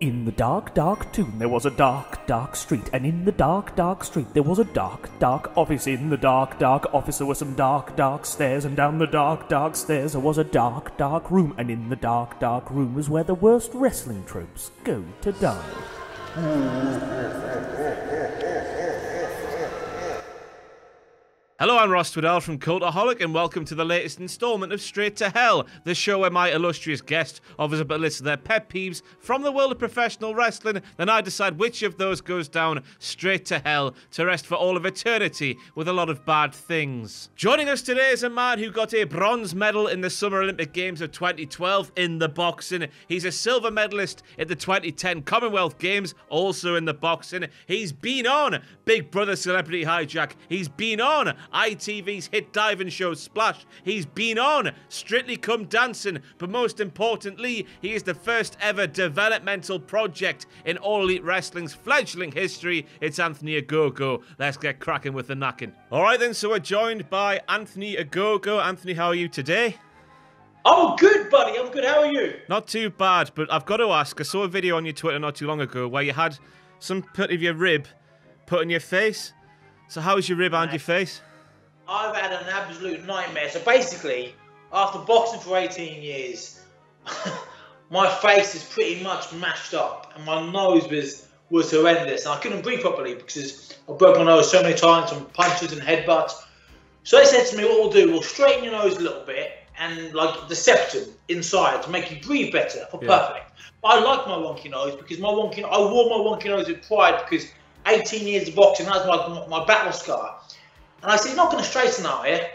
In the dark, dark tomb there was a dark, dark street, and in the dark, dark street there was a dark, dark office. In the dark, dark office there were some dark, dark stairs, and down the dark, dark stairs there was a dark, dark room, and in the dark, dark room was where the worst wrestling tropes go to die. Hello, I'm Ross Tweddell from Cultaholic, and welcome to the latest instalment of Straight to Hell, the show where my illustrious guest offers up a list of their pet peeves from the world of professional wrestling, then I decide which of those goes down straight to hell to rest for all of eternity with a lot of bad things. Joining us today is a man who got a bronze medal in the Summer Olympic Games of 2012 in the boxing. He's a silver medalist at the 2010 Commonwealth Games, also in the boxing. He's been on Big Brother Celebrity Hijack. He's been on ITV's hit diving show Splash. He's been on Strictly Come Dancing, but most importantly, he is the first ever developmental project in All Elite Wrestling's fledgling history. It's Anthony Ogogo. Let's get cracking with the knacking. Alright then, so we're joined by Anthony Ogogo. Anthony, how are you today? I'm good, buddy. I'm good. How are you? Not too bad, but I've got to ask, I saw a video on your Twitter not too long ago where you had some part of your rib put on your face. So how's your rib and your face? I've had an absolute nightmare. So basically, after boxing for 18 years, my face is pretty much mashed up, and my nose was horrendous. And I couldn't breathe properly because I broke my nose so many times from punches and headbutts. So they said to me, what we'll do, we'll straighten your nose a little bit and like the septum inside to make you breathe better. For perfect. But I like my wonky nose because I wore my wonky nose with pride because 18 years of boxing, that was my battle scar. And I said, you're not going to straighten that, are you? I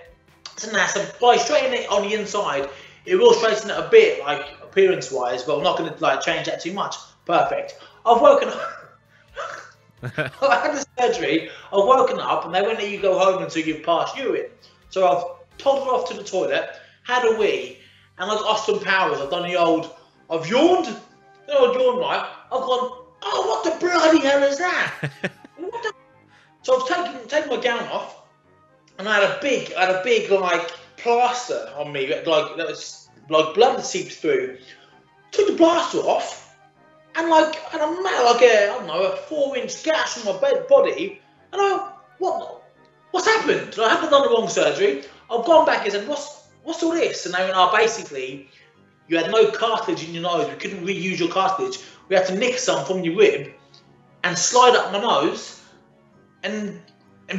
said, nah, so by straightening it on the inside, it will straighten it a bit, like, appearance-wise, but I'm not going to, like, change that too much. Perfect. I've woken up. I had the surgery, I've woken up, and they won't let you go home until you've passed urine. So I've toddled off to the toilet, had a wee, and like Austin Powers, I've done the old, I've yawned, the old yawn, right? I've gone, oh, what the bloody hell is that? So I've taken my gown off, and I had a big like plaster on me, like that was like blood that seeped through. Took the plaster off, and I'm like I don't know, a 4-inch gash on my body, and I what's happened? I haven't done the wrong surgery. I've gone back and said, what's all this? And they went, oh, basically, you had no cartilage in your nose. We couldn't reuse your cartilage. We had to nick some from your rib and slide up my nose and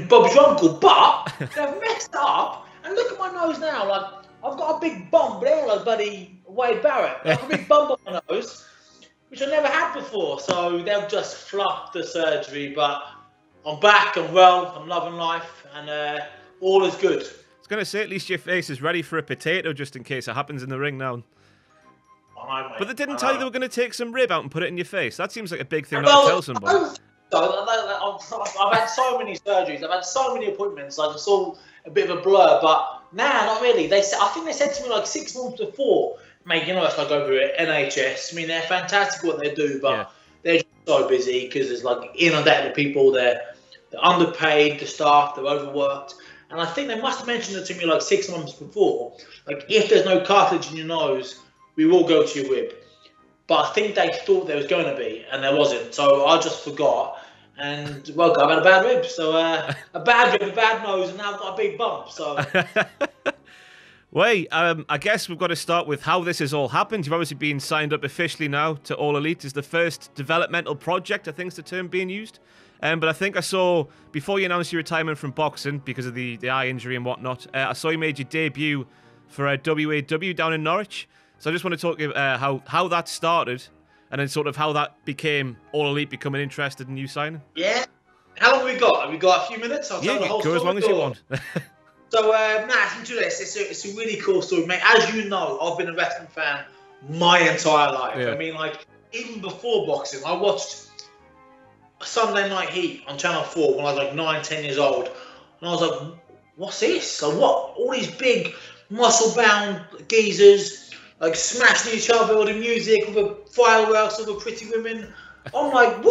Bob's your uncle. But they've messed up. And look at my nose now. Like, I've got a big bump there, like buddy Wade Barrett. I've got a big bump on my nose, which I never had before. So they've just fluffed the surgery. But I'm back, I'm well, I'm loving life, and all is good. I was going to say, at least your face is ready for a potato just in case it happens in the ring now. But they didn't tell you they were going to take some rib out and put it in your face. That seems like a big thing not to tell somebody. I've had so many surgeries. I've had so many appointments. Like, it's all a bit of a blur. But nah, not really. I think they said to me like 6 months before, mate, you know, it's like over at NHS. I mean, they're fantastic what they do, but they're just so busy because there's like inundated people. They're underpaid, the staff, they're overworked. And I think they must have mentioned it to me like 6 months before. Like, if there's no cartilage in your nose, we will go to your rib. But I think they thought there was going to be, and there wasn't. So I just forgot. And, well, I've had a bad rib. So a bad rib, a bad nose, and now I've got a big bump. So. Wait, I guess we've got to start with how this has all happened. You've obviously been signed up officially now to All Elite as the first developmental project, I think is the term being used. But I think I saw, before you announced your retirement from boxing because of the eye injury and whatnot, I saw you made your debut for WAW down in Norwich. So I just want to talk about how that started and then sort of how that became All Elite becoming interested in you signing. Yeah. How long have we got? Have we got a few minutes? I'll tell the whole go as long as you want. So, into this. It's a really cool story, mate. As you know, I've been a wrestling fan my entire life. Yeah. I mean, like, even before boxing, I watched Sunday Night Heat on Channel 4 when I was like 9, 10 years old. And I was like, what's this? Like, what? All these big, muscle-bound geezers, like, smashing each other with the music, with the fireworks, with the pretty women. I'm like,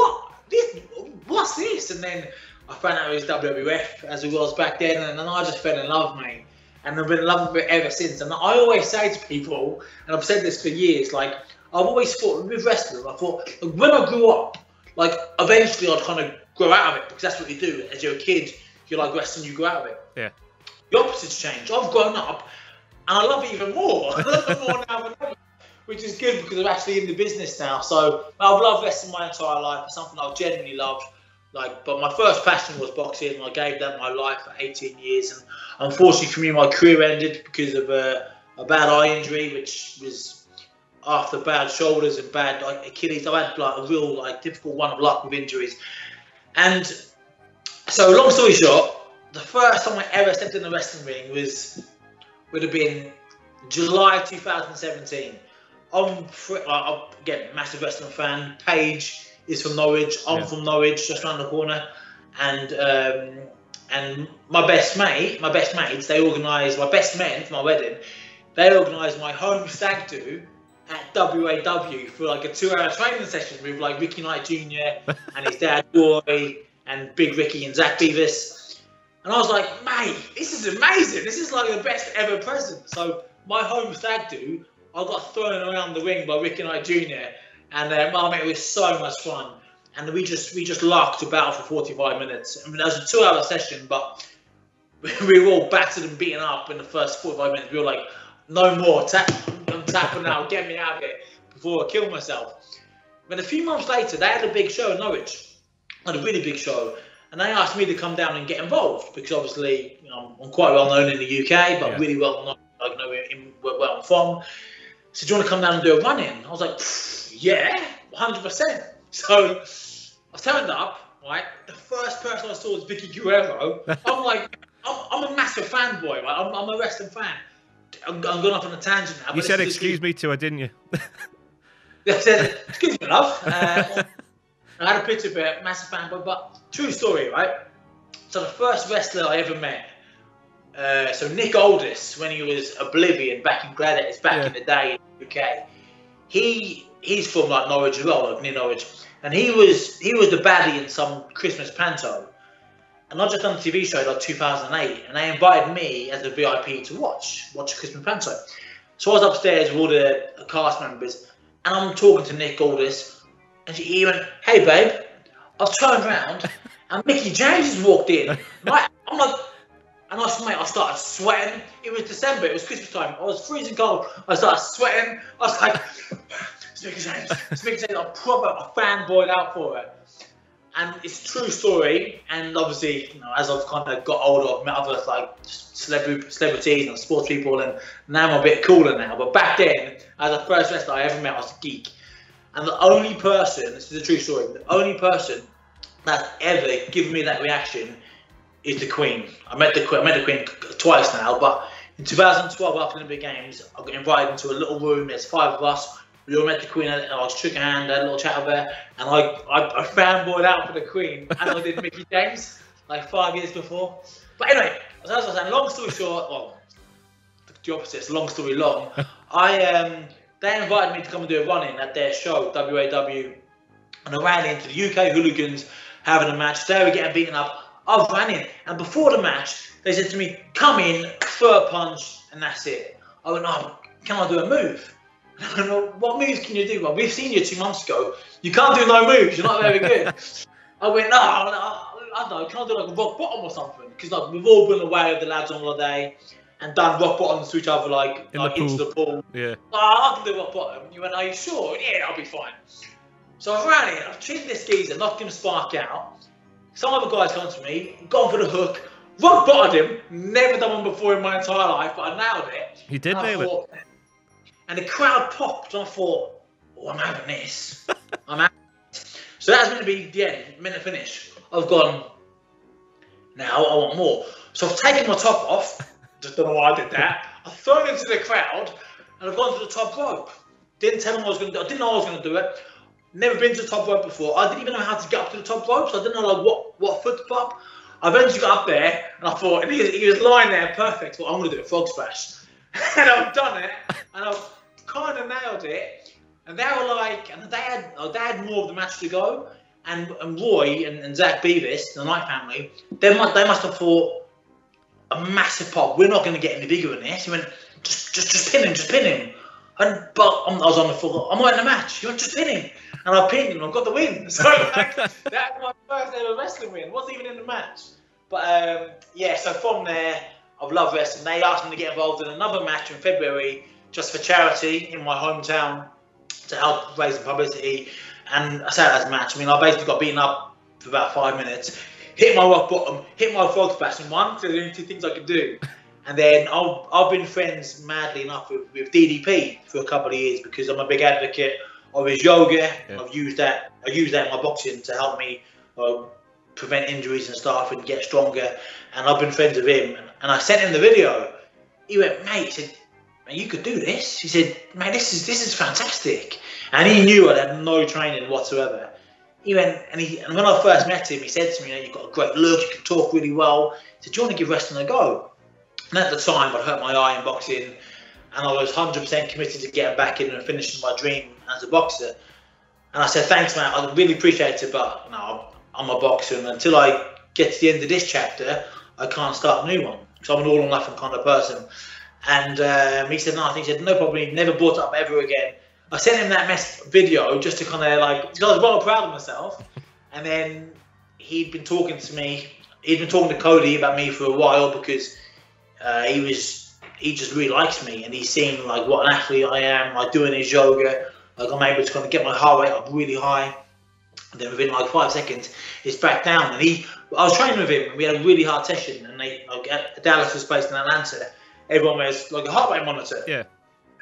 what's this? And then I found out it was WWF, as it was back then, and then I just fell in love, mate. And I've been in love with it ever since. And I always say to people, and I've said this for years, like, I've always thought with wrestling, I thought when I grew up, like eventually I'd kind of grow out of it because that's what you do. As you're a kid, you like wrestling, you grow out of it. Yeah. The opposite's changed. I've grown up and I love it even more. I love it more now than ever, which is good because I'm actually in the business now. So I've loved wrestling my entire life. It's something I've genuinely loved. But my first passion was boxing, and I gave that my life for 18 years. And unfortunately for me, my career ended because of a bad eye injury, which was after bad shoulders and bad Achilles. I had like a real difficult one of luck with injuries. And so, long story short, the first time I ever stepped in the wrestling ring would have been July 2017. I'm again massive wrestling fan. Paige is from Norwich. I'm from Norwich, just around the corner. And my best mates, they organised my best men for my wedding. They organised my home stag do at WAW for like a 2-hour training session with like Ricky Knight Jr. and his dad Roy and Big Ricky and Zach Beavis. And I was like, mate, this is amazing. This is like the best ever present. So my home stag do, I got thrown around the ring by Ricky Knight Jr. And it was so much fun. And we just larked about for 45 minutes. I mean, that was a 2-hour session, but we were all battered and beaten up in the first 45 minutes. We were like, no more, I'm tapping now, get me out of it before I kill myself. But a few months later, they had a big show in Norwich, a really big show, and they asked me to come down and get involved because obviously, I'm quite well known in the UK, but really well known, where I'm from. So do you want to come down and do a run-in? I was like, yeah, 100%. So I turned up, right? The first person I saw was Vicky Guerrero. I'm like, I'm a massive fanboy, right? I'm a wrestling fan. I'm going off on a tangent now. You said excuse me to her, didn't you? I said, excuse me, love. I had a picture of it, massive fanboy, but true story, right? So the first wrestler I ever met, so Nick Aldis, when he was Oblivion back in Gladiators, back in the day in the UK, he's from like Norwich as well, like near Norwich, and he was the baddie in some Christmas panto. And I just done a TV show like 2008, and they invited me as a VIP to watch a Christmas panto. So I was upstairs with all the cast members, and I'm talking to Nick Aldis, and he went, "Hey babe," I've turned around, and Mickey James has walked in. I'm like, and I started sweating. It was December, it was Christmas time. I was freezing cold. I started sweating. I was like, it's Mickey James. I'm proper fanboyed out for it. And it's a true story, and obviously, as I've kind of got older, I've met other like celebrities and sports people, and now I'm a bit cooler now. But back then, as the first wrestler I ever met, I was a geek. And the only person, this is a true story, the only person that's ever given me that reaction is the Queen. I met the Queen twice now, but in 2012, after the Olympic Games, I got invited into a little room. There's 5 of us. We all met the Queen, and I shook her hand, had a little chat with her, and I fanboyed out for the Queen, as I did Mickey James, like 5 years before. But anyway, as I was saying, long story short, well, the opposite, it's long story long. They invited me to come and do a run-in at their show, WAW, and I ran into the UK hooligans having a match. They were getting beaten up. I ran in, and before the match, they said to me, "Come in, throw a punch, and that's it." I went, "Oh, can I do a move?" I don't know, what moves can you do? Well, we've seen you 2 months ago. You can't do no moves. You're not very good. I went, no, I don't know. Can I do like a rock bottom or something? Because like we've all been away with the lads on holiday and done rock bottoms to each other like into the pool. Yeah. I can do rock bottom. You went, are you sure? Yeah, I'll be fine. So I ran in. I've treated this geezer, knocked him spark out. Some other guys come to me, gone for the hook, rock bottomed him. Never done one before in my entire life, but I nailed it. You did nail it. And the crowd popped, and I thought, oh, I'm having this. I'm having it. So that's meant to be the end, minute finish. I've gone, now I want more. So I've taken my top off. Just don't know why I did that. I've thrown into the crowd, and I've gone to the top rope. Didn't tell them what I was going to do. I didn't know I was going to do it. Never been to the top rope before. I didn't even know how to get up to the top rope, so I didn't know like what foot to put up. I eventually got up there, and I thought, and he was lying there perfect. Well, I'm going to do a frog splash. And I've done it, and I've kind of nailed it, and they were like, and they had more of the match to go, and Roy and Zach Beavis, the Knight family, they must have thought a massive pop. We're not going to get any bigger than this. He went, just pin him. But I was on the floor. I'm not in the match. You're just in him, and I pinned him. I got the win. So like, that was my first ever wrestling win. Wasn't even in the match. But yeah. So from there, I've loved wrestling. They asked me to get involved in another match in February, just for charity in my hometown, to help raise the publicity. And I said that match. I mean, I basically got beaten up for about 5 minutes, hit my rock bottom, hit my frog splash, and one. So the only two things I could do. And then I've been friends, madly enough, with DDP for a couple of years because I'm a big advocate of his yoga. Yeah. I've used that in my boxing to help me prevent injuries and stuff and get stronger. And I've been friends with him. And I sent him the video. He went, mate, he said, man, you could do this. He said, man, this is fantastic. And he knew I had no training whatsoever. He went, and when I first met him, he said to me, you've got a great look, you can talk really well. He said, do you want to give wrestling a go? And at the time, I'd hurt my eye in boxing, and I was 100% committed to getting back in and finishing my dream as a boxer. And I said, thanks, man, I really appreciate it, but I'm a boxer, and until I get to the end of this chapter, I can't start a new one, because I'm an all-or-nothing kind of person. And he said, no problem, he never brought it up ever again. I sent him that video just to kind of because I was well proud of myself. And then he'd been talking to Cody about me for a while because he just really likes me, and he's seen like what an athlete I am, like doing his yoga, like I'm able to kind of get my heart rate up really high. And then within like 5 seconds, it's back down. And I was training with him, and we had a really hard session. And Dallas was based in Atlanta. Everyone wears like a heart rate monitor,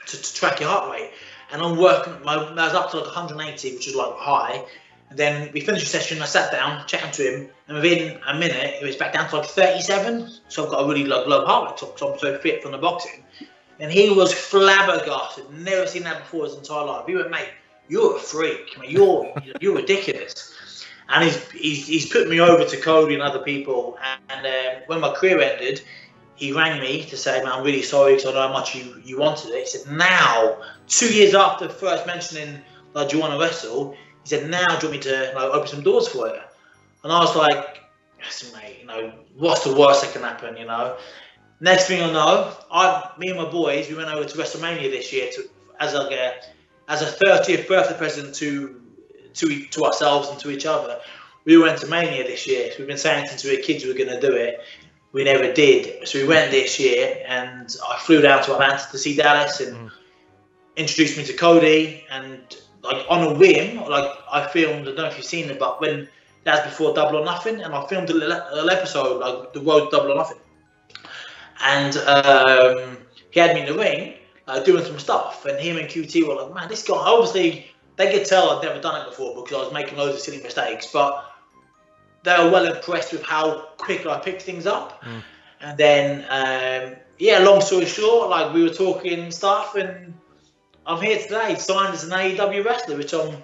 to track your heart rate. And I'm working. I was up to like 180, which is like high. And then we finished the session. I sat down, chatting to him, and within a minute, it was back down to like 37. So I've got a really low heart rate because I'm so fit from the boxing. And he was flabbergasted. Never seen that before his entire life. He went, mate, you're a freak. I mean, you're ridiculous. And he's put me over to Cody and other people. And when my career ended, he rang me to say, man, I'm really sorry because I know how much you wanted it. He said, now, 2 years after first mentioning, like, do you want to wrestle? He said, now do you want me to open some doors for you? And I was like, yes, mate, what's the worst that can happen, Next thing I know, me and my boys, we went over to WrestleMania this year as a 30th birthday present to ourselves and to each other. We went to Mania this year. So we've been saying since we were kids we were going to do it. We never did. So we went this year, and I flew down to Atlanta to see Dallas and introduced me to Cody. And like on a whim, like I filmed, I don't know if you've seen it, but when that's before Double or Nothing, and I filmed a little episode, like the road to Double or Nothing. And he had me in the ring doing some stuff, and him and QT were like, man, this guy, obviously they could tell I'd never done it before because I was making loads of silly mistakes, but they were well impressed with how quickly I picked things up. And then, long story short, like we were talking stuff, and I'm here today, signed as an AEW wrestler, which I'm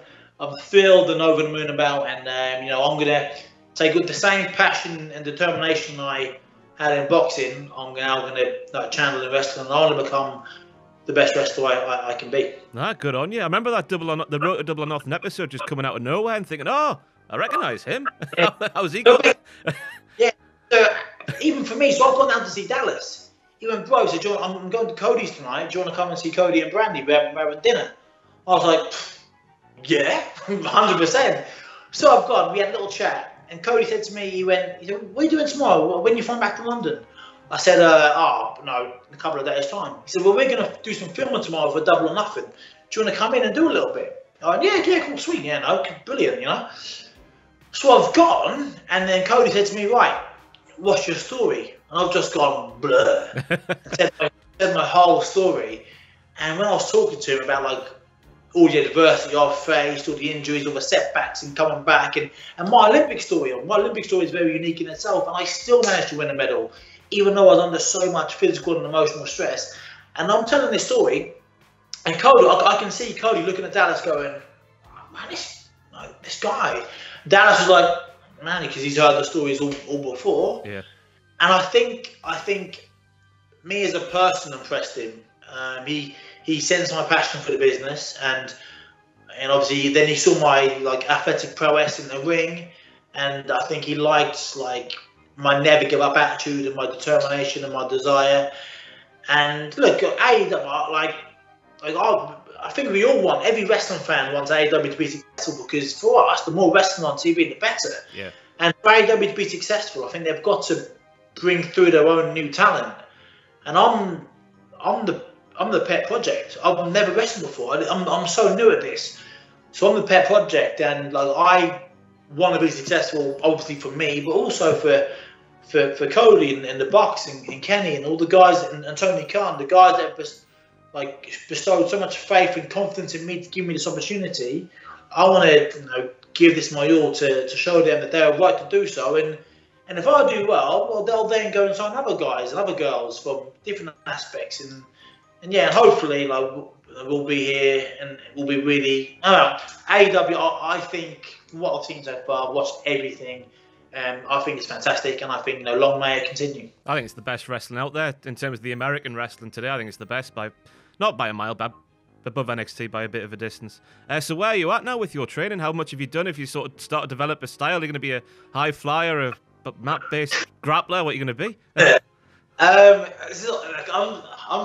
thrilled and over the moon about. And I'm gonna take with the same passion and determination I had in boxing. I'm now gonna channel in wrestling, and I want to become the best wrestler I can be. Good on you. I remember that the Road to Double or Nothing episode just coming out of nowhere and thinking, oh, I recognise him. How's he going? Yeah. So even for me, so I've gone down to see Dallas. He went, bro, so I'm going to Cody's tonight. Do you want to come and see Cody and Brandy? We're having dinner. I was like, yeah, 100%. So we had a little chat, and Cody said to me, he went, what are you doing tomorrow? When you flying back to London? I said, no, in a couple of days' time. He said, well, we're going to do some filming tomorrow for Double or Nothing. Do you want to come in and do a little bit? I went, yeah, cool, sweet, brilliant, So I've gone, and then Cody said to me, right, what's your story? And I've just gone, blur, and said my whole story. And when I was talking to him about, like, all the adversity I've faced, all the injuries, all the setbacks and coming back, and my Olympic story is very unique in itself, and I still managed to win a medal, even though I was under so much physical and emotional stress. And I'm telling this story, and Cody, I can see Cody looking at Dallas going, man, this guy. Dallas was like, man, because he's heard the stories all before. Yeah. And I think me as a person impressed him. He sensed my passion for the business, and obviously then he saw my athletic prowess in the ring, and I think he liked my never give up attitude and my determination and my desire. And look, like I think we all want, every wrestling fan wants AEW to be successful, because for us, the more wrestling on TV, the better. Yeah. And for AEW to be successful, I think they've got to bring through their own new talent. And I'm the pet project. I've never wrestled before. I'm so new at this, so I'm the pet project, and like I want to be successful, obviously for me, but also for Cody and the Bucks and Kenny and all the guys and Tony Khan, the guys that have bestowed so much faith and confidence in me to give me this opportunity. I want to give this my all to show them that they have right to do so. And if I do well, they'll then go and sign other guys and other girls from different aspects. And yeah, hopefully we'll be here and we'll be really. AEW, I think what I've seen so far, I've watched everything. I think it's fantastic, and I think long may it continue. I think it's the best wrestling out there in terms of the American wrestling today. I think it's the best not by a mile, but above NXT by a bit of a distance. So where are you at now with your training? How much have you done? If you sort of start to develop a style, are you going to be a high flyer, a mat-based grappler? What are you going to be? I'm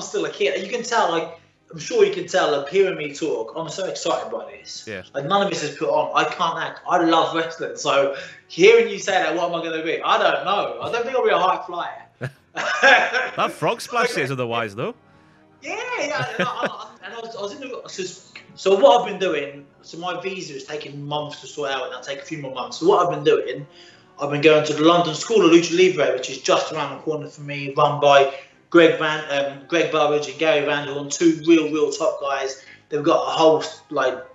still a kid. You can tell, I'm sure you can tell, hearing me talk, I'm so excited by this. Yeah. None of this is put on. I can't act. I love wrestling. So hearing you say that, what am I going to be? I don't know. I don't think I'll be a high flyer. That frog splash says otherwise, though. Yeah. And I was in the... So what I've been doing, so my visa is taking months to sort out, and that'll take a few more months. So what I've been doing, I've been going to the London School of Lucha Libre, which is just around the corner for me, run by Greg Burridge and Gary Vandal, two real top guys. They've got a whole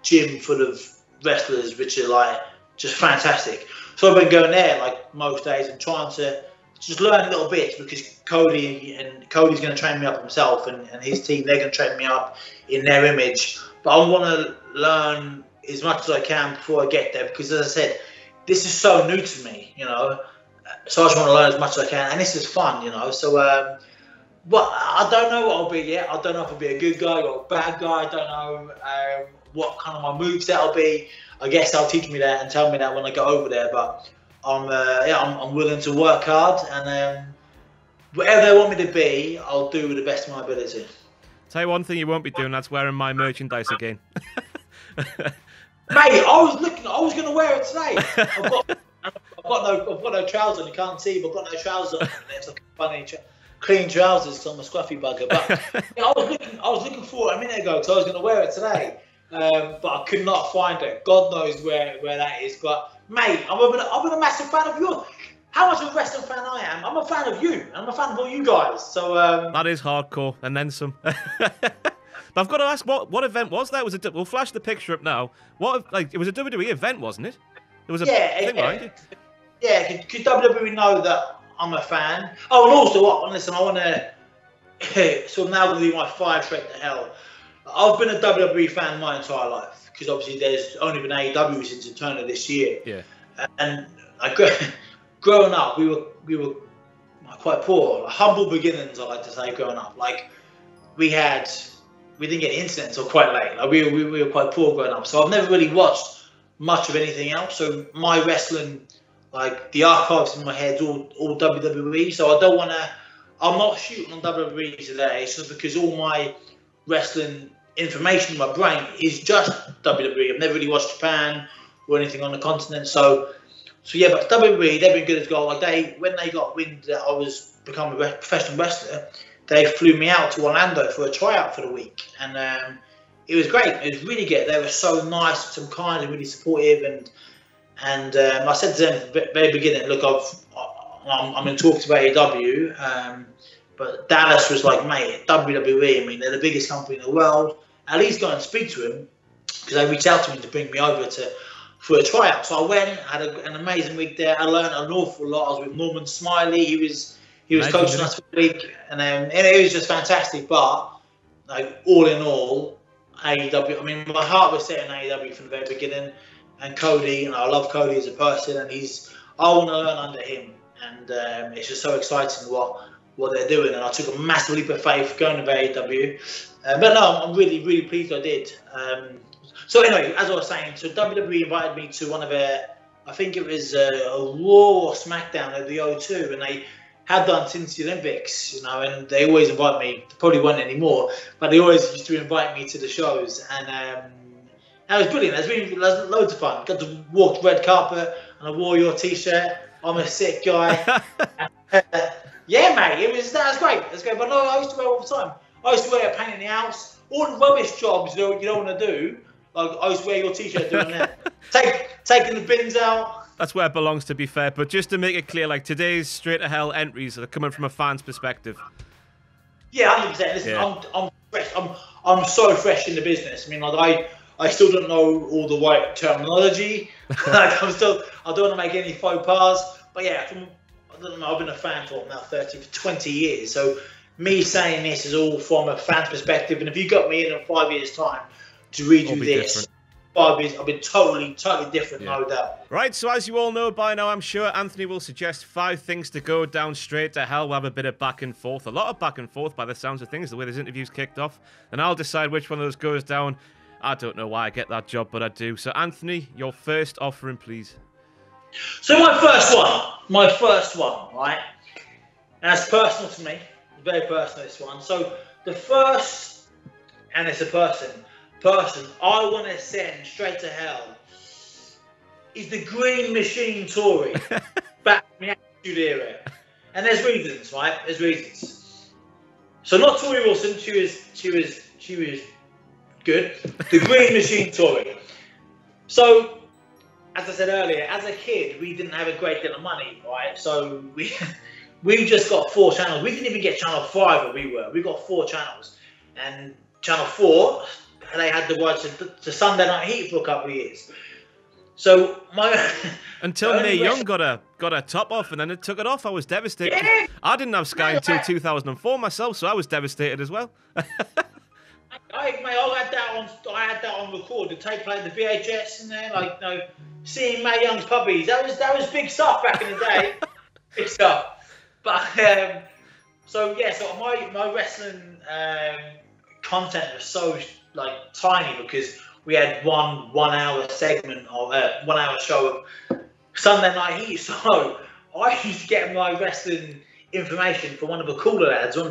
gym full of wrestlers, which are just fantastic. So I've been going there most days and trying to just learn a little bit, because Cody's going to train me up himself, and his team, they're going to train me up in their image. But I want to learn as much as I can before I get there, because as I said, this is so new to me, So I just want to learn as much as I can, and this is fun, So, I don't know what I'll be yet. I don't know if I'll be a good guy or a bad guy. I don't know what kind of my moveset will be. I guess they'll teach me that and tell me that when I go over there. But I'm willing to work hard, and whatever they want me to be, I'll do with the best of my ability. Tell you one thing you won't be doing, that's wearing my merchandise again. Mate, I was going to wear it today. I've got no trousers on. You can't see, but I've got no trousers on. It's like a funny clean trousers because I'm a scruffy bugger. But I was looking for it a minute ago, so I was going to wear it today. But I could not find it. God knows where that is. But mate, I've been a massive fan of yours. How much of a wrestling fan I am? I'm a fan of you. I'm a fan of all you guys. So that is hardcore, and then some. But I've got to ask, what event was that? We'll flash the picture up now. It was a WWE event, wasn't it? There was a thing behind it. Yeah, could WWE know that I'm a fan? Oh, and also, listen, I want to... So now will be my fire trek to hell. I've been a WWE fan my entire life, because obviously there's only been AEW since the turn of this year. Yeah. And growing up, we were quite poor. Humble beginnings, I like to say, growing up. We didn't get the internet until quite late. We were quite poor growing up. So I've never really watched much of anything else. So my wrestling, the archives in my head, all WWE. So I'm not shooting on WWE today. It's just because all my wrestling information in my brain is just WWE. I've never really watched Japan or anything on the continent. So yeah, but WWE, they've been good as gold. When they got wind that I was becoming a professional wrestler, they flew me out to Orlando for a tryout for the week, and it was great. It was really good. They were so nice, and kind, and really supportive. And I said to them at the very beginning, look, I'm in talks about AEW, but Dallas was like, mate, WWE. I mean, they're the biggest company in the world. At least go and speak to him, because they reached out to me to bring me over for a tryout. So I went, had an amazing week there. I learned an awful lot. I was with Norman Smiley. He was coaching us for the week, and it was just fantastic. But all in all, AEW. I mean, my heart was set in AEW from the very beginning. And Cody, I love Cody as a person, and I want to learn under him. And it's just so exciting what they're doing. And I took a massive leap of faith going to AEW. But no, I'm really, really pleased I did. So anyway, as I was saying, so WWE invited me to one of I think it was a Raw or SmackDown at the O2, and have done since the Olympics, you know, and they always invite me. They probably won't anymore, but they always used to invite me to the shows, and that was brilliant. It was loads of fun. Got to walk the red carpet, and I wore your T-shirt. I'm a sick guy. Yeah, mate, that was great. It was great. But no, I used to wear it all the time. I used to wear a pain in the house. All the rubbish jobs you don't want to do. Like I used to wear your T-shirt doing that. Taking the bins out. That's where it belongs, to be fair. But just to make it clear, like today's Straight to Hell entries are coming from a fan's perspective. Yeah, 100%. Listen, yeah. I'm fresh. I'm so fresh in the business. I mean, like I still don't know all the right terminology. Like I don't want to make any faux pas. But yeah, I don't know. I've been a fan for now 20 years. So me saying this is all from a fan's perspective. And if you got me in 5 years' time to read you this. Different. 5 years, I've been totally different, no doubt. Right, so as you all know by now, I'm sure Anthony will suggest 5 things to go down straight to hell. We'll have a bit of back and forth, a lot of back and forth by the sounds of things, the way this interview's kicked off. And I'll decide which one of those goes down. I don't know why I get that job, but I do. So Anthony, your first offering, please. So my first one, right? And it's personal to me, very personal, this one. So the first, and it's a person I want to send straight to hell is the Green Machine Tory back in the Attitude Era. And there's reasons, right? There's reasons. So not Tori Wilson, she was good. The Green Machine Tory. So, as I said earlier, as a kid, we didn't have a great deal of money, right? So we just got 4 channels. We didn't even get Channel 5 where we were. We got 4 channels. And Channel 4... and they had the rights to Sunday Night Heat for a couple of years. So until Mae Young got a top off and then it took it off, I was devastated. Yeah. I didn't have Sky until 2004 myself, so I was devastated as well. I had that on record. The tape played the VHS in there, like seeing Mae Young's puppies. That was big stuff back in the day. Big stuff. But so my wrestling content was so tiny because we had one hour segment of 1 hour show of Sunday Night Heat. So I used to get my wrestling information from one of the cooler lads. I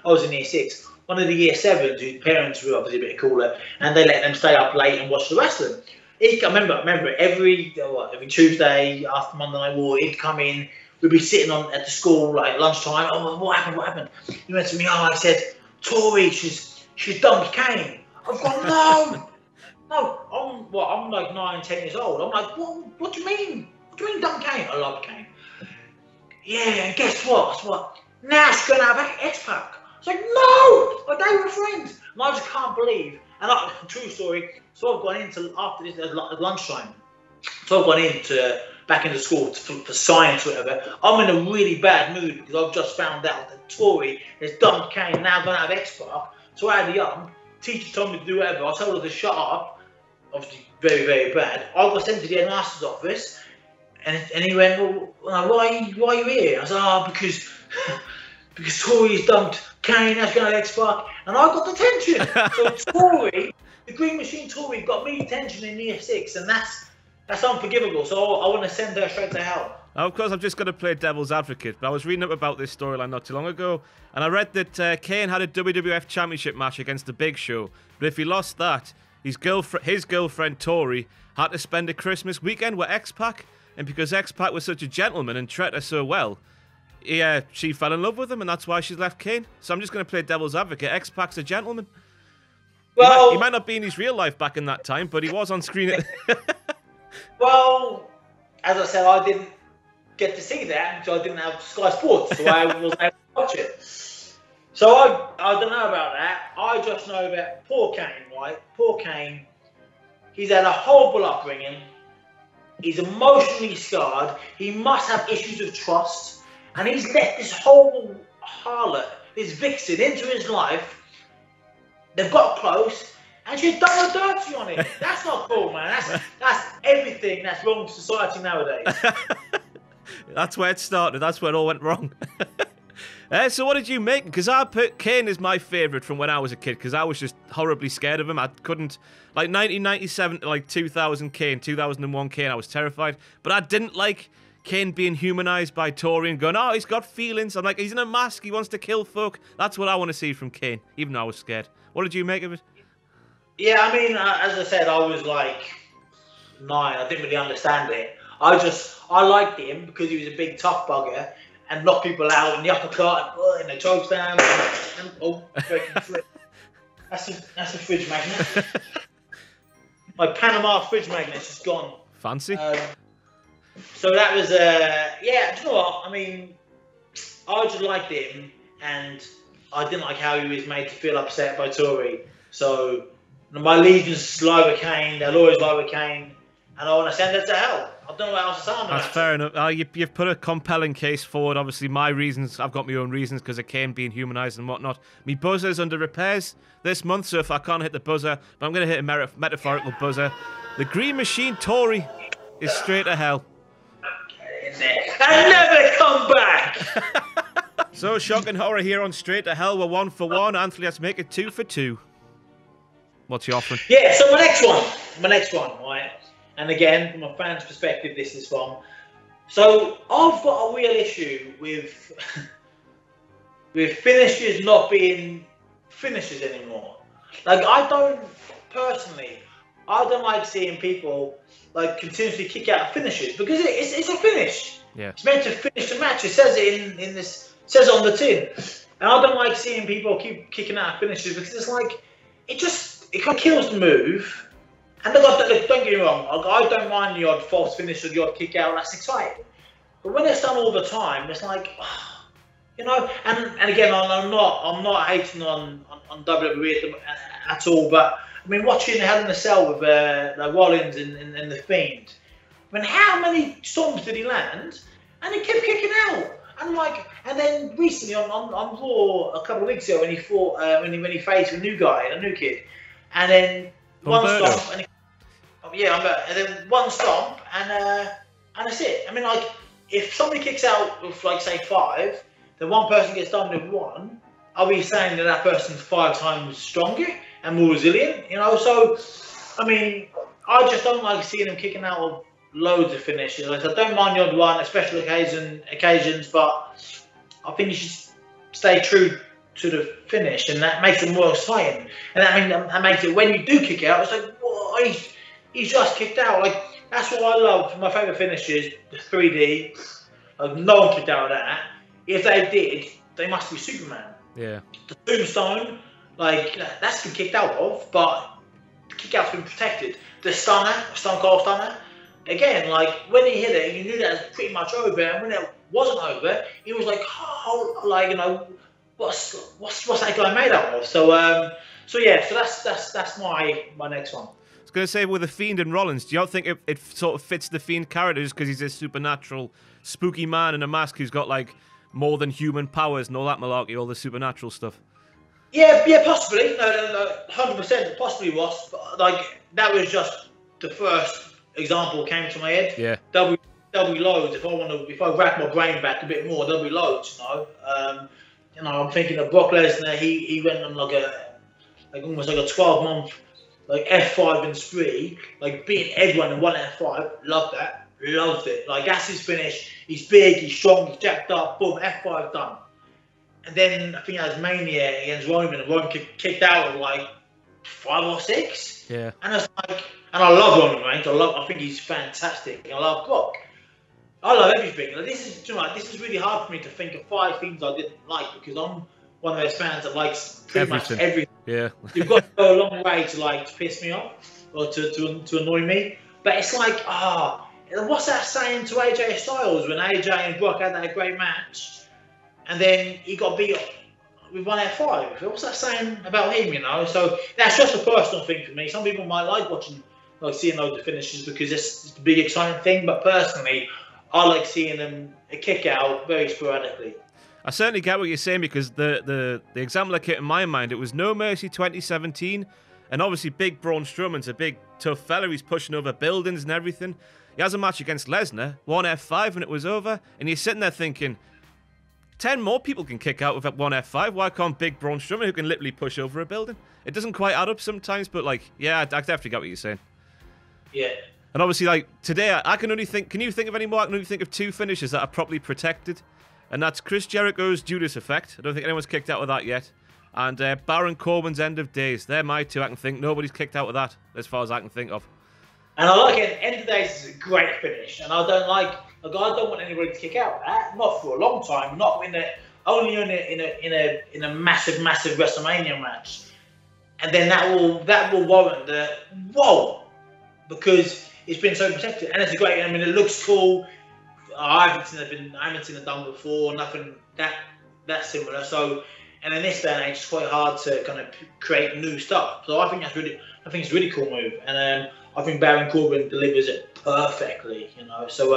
was in year 6. One of the year 7s whose parents were obviously a bit cooler, and they let them stay up late and watch the wrestling. I remember every Tuesday after Monday Night War, he'd come in. We'd be sitting at the school like lunchtime. Oh, what happened? He went to me. Oh, I said, Tori, she's dumped Kane. I've gone, no, I'm like 9, 10 years old. I'm like, what do you mean? What do you mean dump Kane? I love Kane. Yeah, and guess what? Now she's going to have X-Pac. It's like, no! They were friends. And I just can't believe. And true story, so I've gone into, after this, at lunchtime, so I've gone back into school for science or whatever. I'm in a really bad mood because I've just found out that Tori has dumped Kane, now going to have X-Pac. So I had the teacher told me to do whatever. I told her to shut up. Obviously, very, very bad. I got sent to the headmaster's office, and he went, well, why are you here? I said, because Tori's dumped Kane, that's going to X-Pac, and I got detention. So Tori, the Green Machine Tori, got me detention in year 6, and that's unforgivable. So I want to send her straight to hell. Now, of course, I've just got to play devil's advocate, but I was reading up about this storyline not too long ago, and I read that Kane had a WWF Championship match against The Big Show, but if he lost that, his girlfriend Tori had to spend a Christmas weekend with X-Pac, and because X-Pac was such a gentleman and treated her so well, she fell in love with him, and that's why she's left Kane. So I'm just going to play devil's advocate. X-Pac's a gentleman. Well, he might not be in his real life back in that time, but he was on screen. Well, as I said, I didn't get to see that because I didn't have Sky Sports, so I wasn't able to watch it. So I don't know about that. I just know that poor Kane, right? Poor Kane. He's had a horrible upbringing. He's emotionally scarred. He must have issues of trust. And he's let this whole harlot, this vixen, into his life. They've got close, and she's done the dirty on him. That's not cool, man. That's everything that's wrong with society nowadays. That's where it started. That's where it all went wrong. So what did you make? Because I put Kane as my favourite from when I was a kid, because I was just horribly scared of him. I couldn't, like 1997 to like 2000 Kane, 2001 Kane, I was terrified. But I didn't like Kane being humanized by Tori and going, oh, he's got feelings. I'm like, he's in a mask. He wants to kill folk. That's what I want to see from Kane, even though I was scared. What did you make of it? Yeah, I mean, as I said, I was like 9. I didn't really understand it. I liked him because he was a big tough bugger and knocked people out in the uppercut and the choke slam. That's a fridge magnet. My Panama fridge magnet's just gone. Fancy. So that was, yeah, do you know what? I mean, I just liked him, and I didn't like how he was made to feel upset by Tori. So my allegiance lie with Kane, they'll always lie with Kane, and I want to send it to hell. I don't know what else to say on that. That's fair enough. You've put a compelling case forward. Obviously, my reasons, I've got my own reasons because of Kane being humanised and whatnot. Me buzzer's under repairs this month, so if I can't hit the buzzer, but I'm going to hit a metaphorical buzzer. The Green Machine Tory is straight to hell. And never come back! So, shock and horror here on Straight to Hell. We're 1 for 1. Anthony, let's make it 2 for 2. What's your offering? Yeah, so my next one, right? And again, from a fan's perspective, this is from. So I've got a real issue with finishers not being finishers anymore. Like, I don't like seeing people like continuously kick out finishes because it's a finish. Yeah. It's meant to finish the match. It says it in this. It says it on the tin. And I don't like seeing people keep kicking out finishes because it's like it kind of kills the move. And look, don't get me wrong, I don't mind the odd false finish or the odd kick out, that's exciting. But when it's done all the time, it's like, you know, and again, I'm not hating on WWE at all, but I mean, watching Hell in a Cell with Rollins and The Fiend, I mean, how many stomps did he land? And he kept kicking out. And then recently on Raw a couple of weeks ago when he fought, when he faced a new kid, and then one stomp, and then one stomp, and that's it. I mean, like, if somebody kicks out with, like, say 5, then one person gets done with 1, are we saying that person's 5 times stronger and more resilient? You know, so, I mean, I just don't like seeing them kicking out of loads of finishes. Like, I don't mind the odd one at special occasions, but I think you should stay true to the finish, and that makes it more exciting. And that makes it, when you do kick out, it's like, whoa, he's just kicked out. Like, that's what I love. My favourite finish is the 3D. Like, no one kicked out of that. If they did, they must be Superman. Yeah. The Tombstone, like, that's been kicked out of, but the kick out's been protected. The Stone Cold Stunner, again, like, when he hit it, you knew that was pretty much over, and when it wasn't over, he was like, oh, like, you know, what's that guy made out of? So yeah, so that's my next one. I was going to say, with The Fiend and Rollins, do you think it sort of fits the Fiend character just because he's a supernatural, spooky man in a mask who's got, like, more than human powers and all that malarkey, all the supernatural stuff? Yeah, possibly. No, 100% possibly, Ross. But, like, that was just the first example came to my head. Yeah. There'll be loads. If I rack my brain back a bit more, there'll be loads. You know, I'm thinking of Brock Lesnar. He went on almost like a 12-month like F5 and spree, like beating everyone in one F5. Loved it. Like, that's his finish. He's big, he's strong, he's jacked up. Boom, F5 done. And then I think that was Mania against Roman, and Roman kicked out with like 5 or 6. Yeah. And it's like, and I love Roman Reigns. I think he's fantastic. I love Brock. I love everything. Like, this is really hard for me to think of 5 things I didn't like, because I'm one of those fans that likes pretty much everything. Yeah. You've got to go a long way to piss me off or to annoy me. But it's like, what's that saying to AJ Styles when AJ and Brock had that great match, and then he got beat with one F5? What's that saying about him? You know. So that's just a personal thing for me. Some people might like seeing those finishes because it's the big exciting thing. But personally, I like seeing them kick out very sporadically. I certainly get what you're saying, because the example that came in my mind, it was No Mercy 2017, and obviously big Braun Strowman's a big tough fella. He's pushing over buildings and everything. He has a match against Lesnar, 1 F5 and it was over, and you're sitting there thinking, 10 more people can kick out with 1 F5. Why can't big Braun Strowman, who can literally push over a building? It doesn't quite add up sometimes, but like, yeah, I definitely get what you're saying. Yeah. And obviously, like, today, I can only think... Can you think of any more? I can only think of 2 finishes that are properly protected. And that's Chris Jericho's Judas Effect. I don't think anyone's kicked out of that yet. And Baron Corbin's End of Days. They're my 2 I can think. Nobody's kicked out of that, as far as I can think of. And I like it. End of Days is a great finish. And I don't want anybody to kick out of that. Not for a long time. Not only in a massive WrestleMania match. And then that will warrant the whoa, because it's been so protected, and it's a great. I mean, it looks cool. I haven't seen it done before. Nothing that similar. So, and in this day and age, it's quite hard to kind of create new stuff. So I think it's a really cool move, and I think Baron Corbin delivers it perfectly. You know. So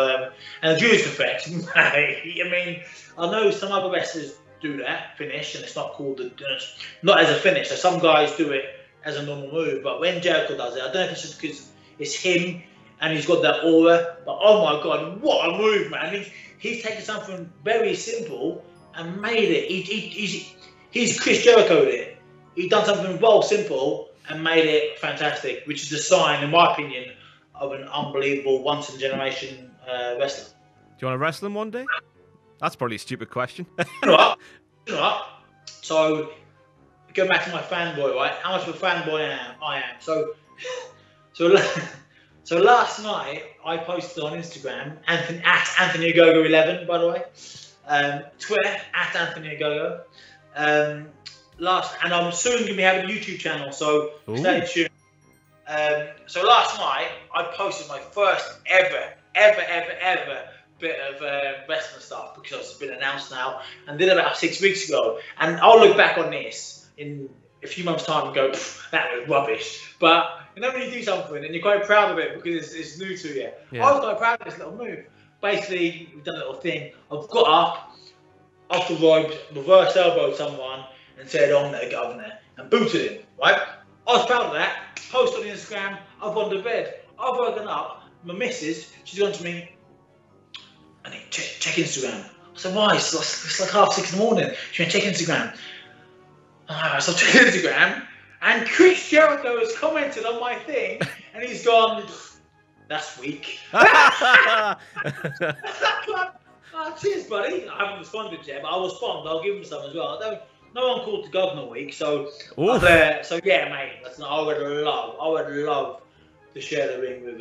and the Judas Effect. I mean, I know some other wrestlers do that finish, and it's not called not as a finish. So some guys do it as a normal move, but when Jericho does it, I don't know if it's just because it's him and he's got that aura, but oh my god, what a move, man! He's taken something very simple and made it. He's Chris Jericho'd it. He's done something well simple and made it fantastic, which is a sign, in my opinion, of an unbelievable once in a generation wrestler. Do you want to wrestle him one day? That's probably a stupid question. You know what? So, going back to my fanboy, right? How much of a fanboy I am. So last night I posted on Instagram, at Anthony Ogogo 11, by the way. Twitter at Anthony Ogogo. And I'm soon going to be having a YouTube channel, so stay tuned. So last night I posted my first ever bit of wrestling stuff, because it's been announced now, and did it about 6 weeks ago. And I'll look back on this in a few months' time and go, that was rubbish. But you know when you do something and you're quite proud of it because it's new to you. Yeah. I was quite proud of this little move. Basically, we've done a little thing. I've got up off the ropes, reverse elbowed someone, and said, "I'm the governor," and booted him. Right? I was proud of that. Posted on Instagram. I've gone to bed. I've woken up. My missus, she's gone to me. I need to check Instagram. I said, why? It's like 6:30 in the morning. She went, check Instagram. So I checked Instagram, and Chris Jericho has commented on my thing, and he's gone, that's weak. Oh, cheers, buddy. I haven't responded yet, but I'll respond. I'll give him some as well. No one called to Governor Week, so yeah, mate. I would love to share the ring with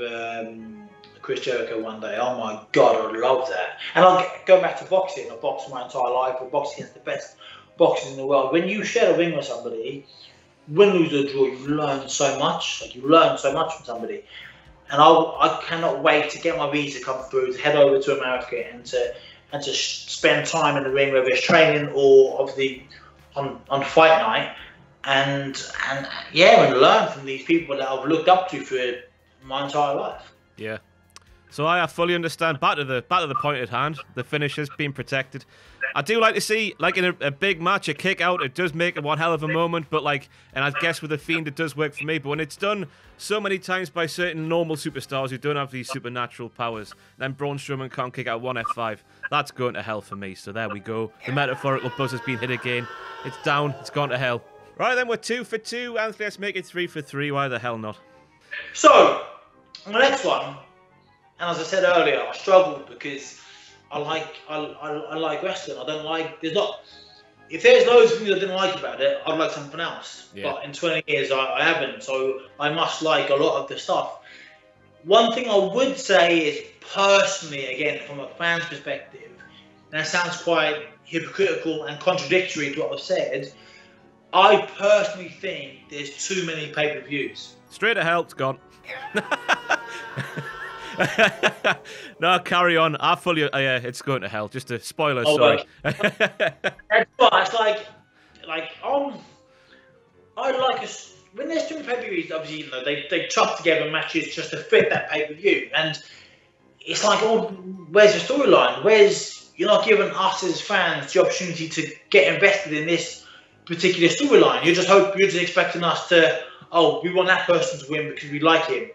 Chris Jericho one day. Oh my god, I would love that. And I'll go back to boxing. I've boxed my entire life. I've boxed against the best boxers in the world. When you share a ring with somebody, win, lose or draw, you learn so much. Like, you learn so much from somebody. And I cannot wait to get my visa come through, to head over to America and to spend time in the ring, whether it's training or obviously on fight night, and learn from these people that I've looked up to for my entire life. Yeah. So I fully understand. Back to the point at hand. The finish has been protected. I do like to see, like in a big match, a kick out. It does make it one hell of a moment. But and I guess with the Fiend, it does work for me. But when it's done so many times by certain normal superstars who don't have these supernatural powers, then Braun Strowman can't kick out one F5. That's going to hell for me. So there we go. The metaphorical buzz has been hit again. It's down. It's gone to hell. Right then, we're 2 for 2. Anthony, let's make it 3 for 3. Why the hell not? So the next one. And as I said earlier, I struggled because I like wrestling. I don't like. If there's loads of things I didn't like about it, I'd like something else. Yeah. But in 20 years, I haven't. So I must like a lot of the stuff. One thing I would say is, personally, again, from a fan's perspective, and it sounds quite hypocritical and contradictory to what I've said, I personally think there's too many pay-per-views. Straight to hell, it's gone. No, carry on. I fully, it's going to hell. Just a spoiler, sorry. It's like I like when there's too many pay-per-views. Obviously, they chop together matches just to fit that pay-per-view, and it's like, where's the storyline? You're not giving us as fans the opportunity to get invested in this particular storyline. You're just expecting us to, we want that person to win because we like him.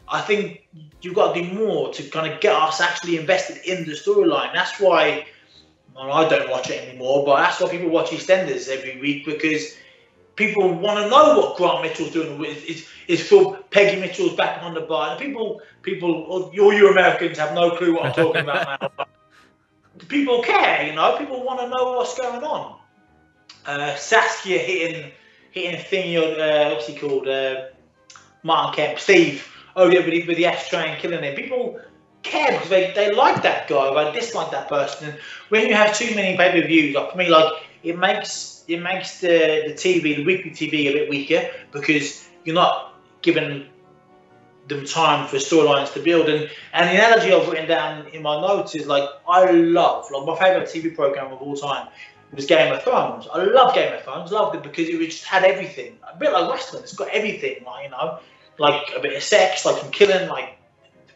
I think you've got to do more to kind of get us actually invested in the storyline. That's why I don't watch it anymore, but that's why people watch EastEnders every week, because people want to know what Grant Mitchell's doing. Is Phil Peggy Mitchell's back on the bar? And people, all you Americans have no clue what I'm talking about now. But people care, People want to know what's going on. Saskia hitting thingy, what's he called? Martin Kemp, Steve, with the S train, killing him. People care because they like that guy, they dislike that person. And when you have too many pay-per-views, like for me, it makes the TV, the weekly TV, a bit weaker because you're not giving them time for storylines to build. And the analogy I've written down in my notes is I love my favourite TV program of all time was Game of Thrones. I love Game of Thrones, loved it because it just had everything. A bit like wrestling, it's got everything, like a bit of sex, like some killing, like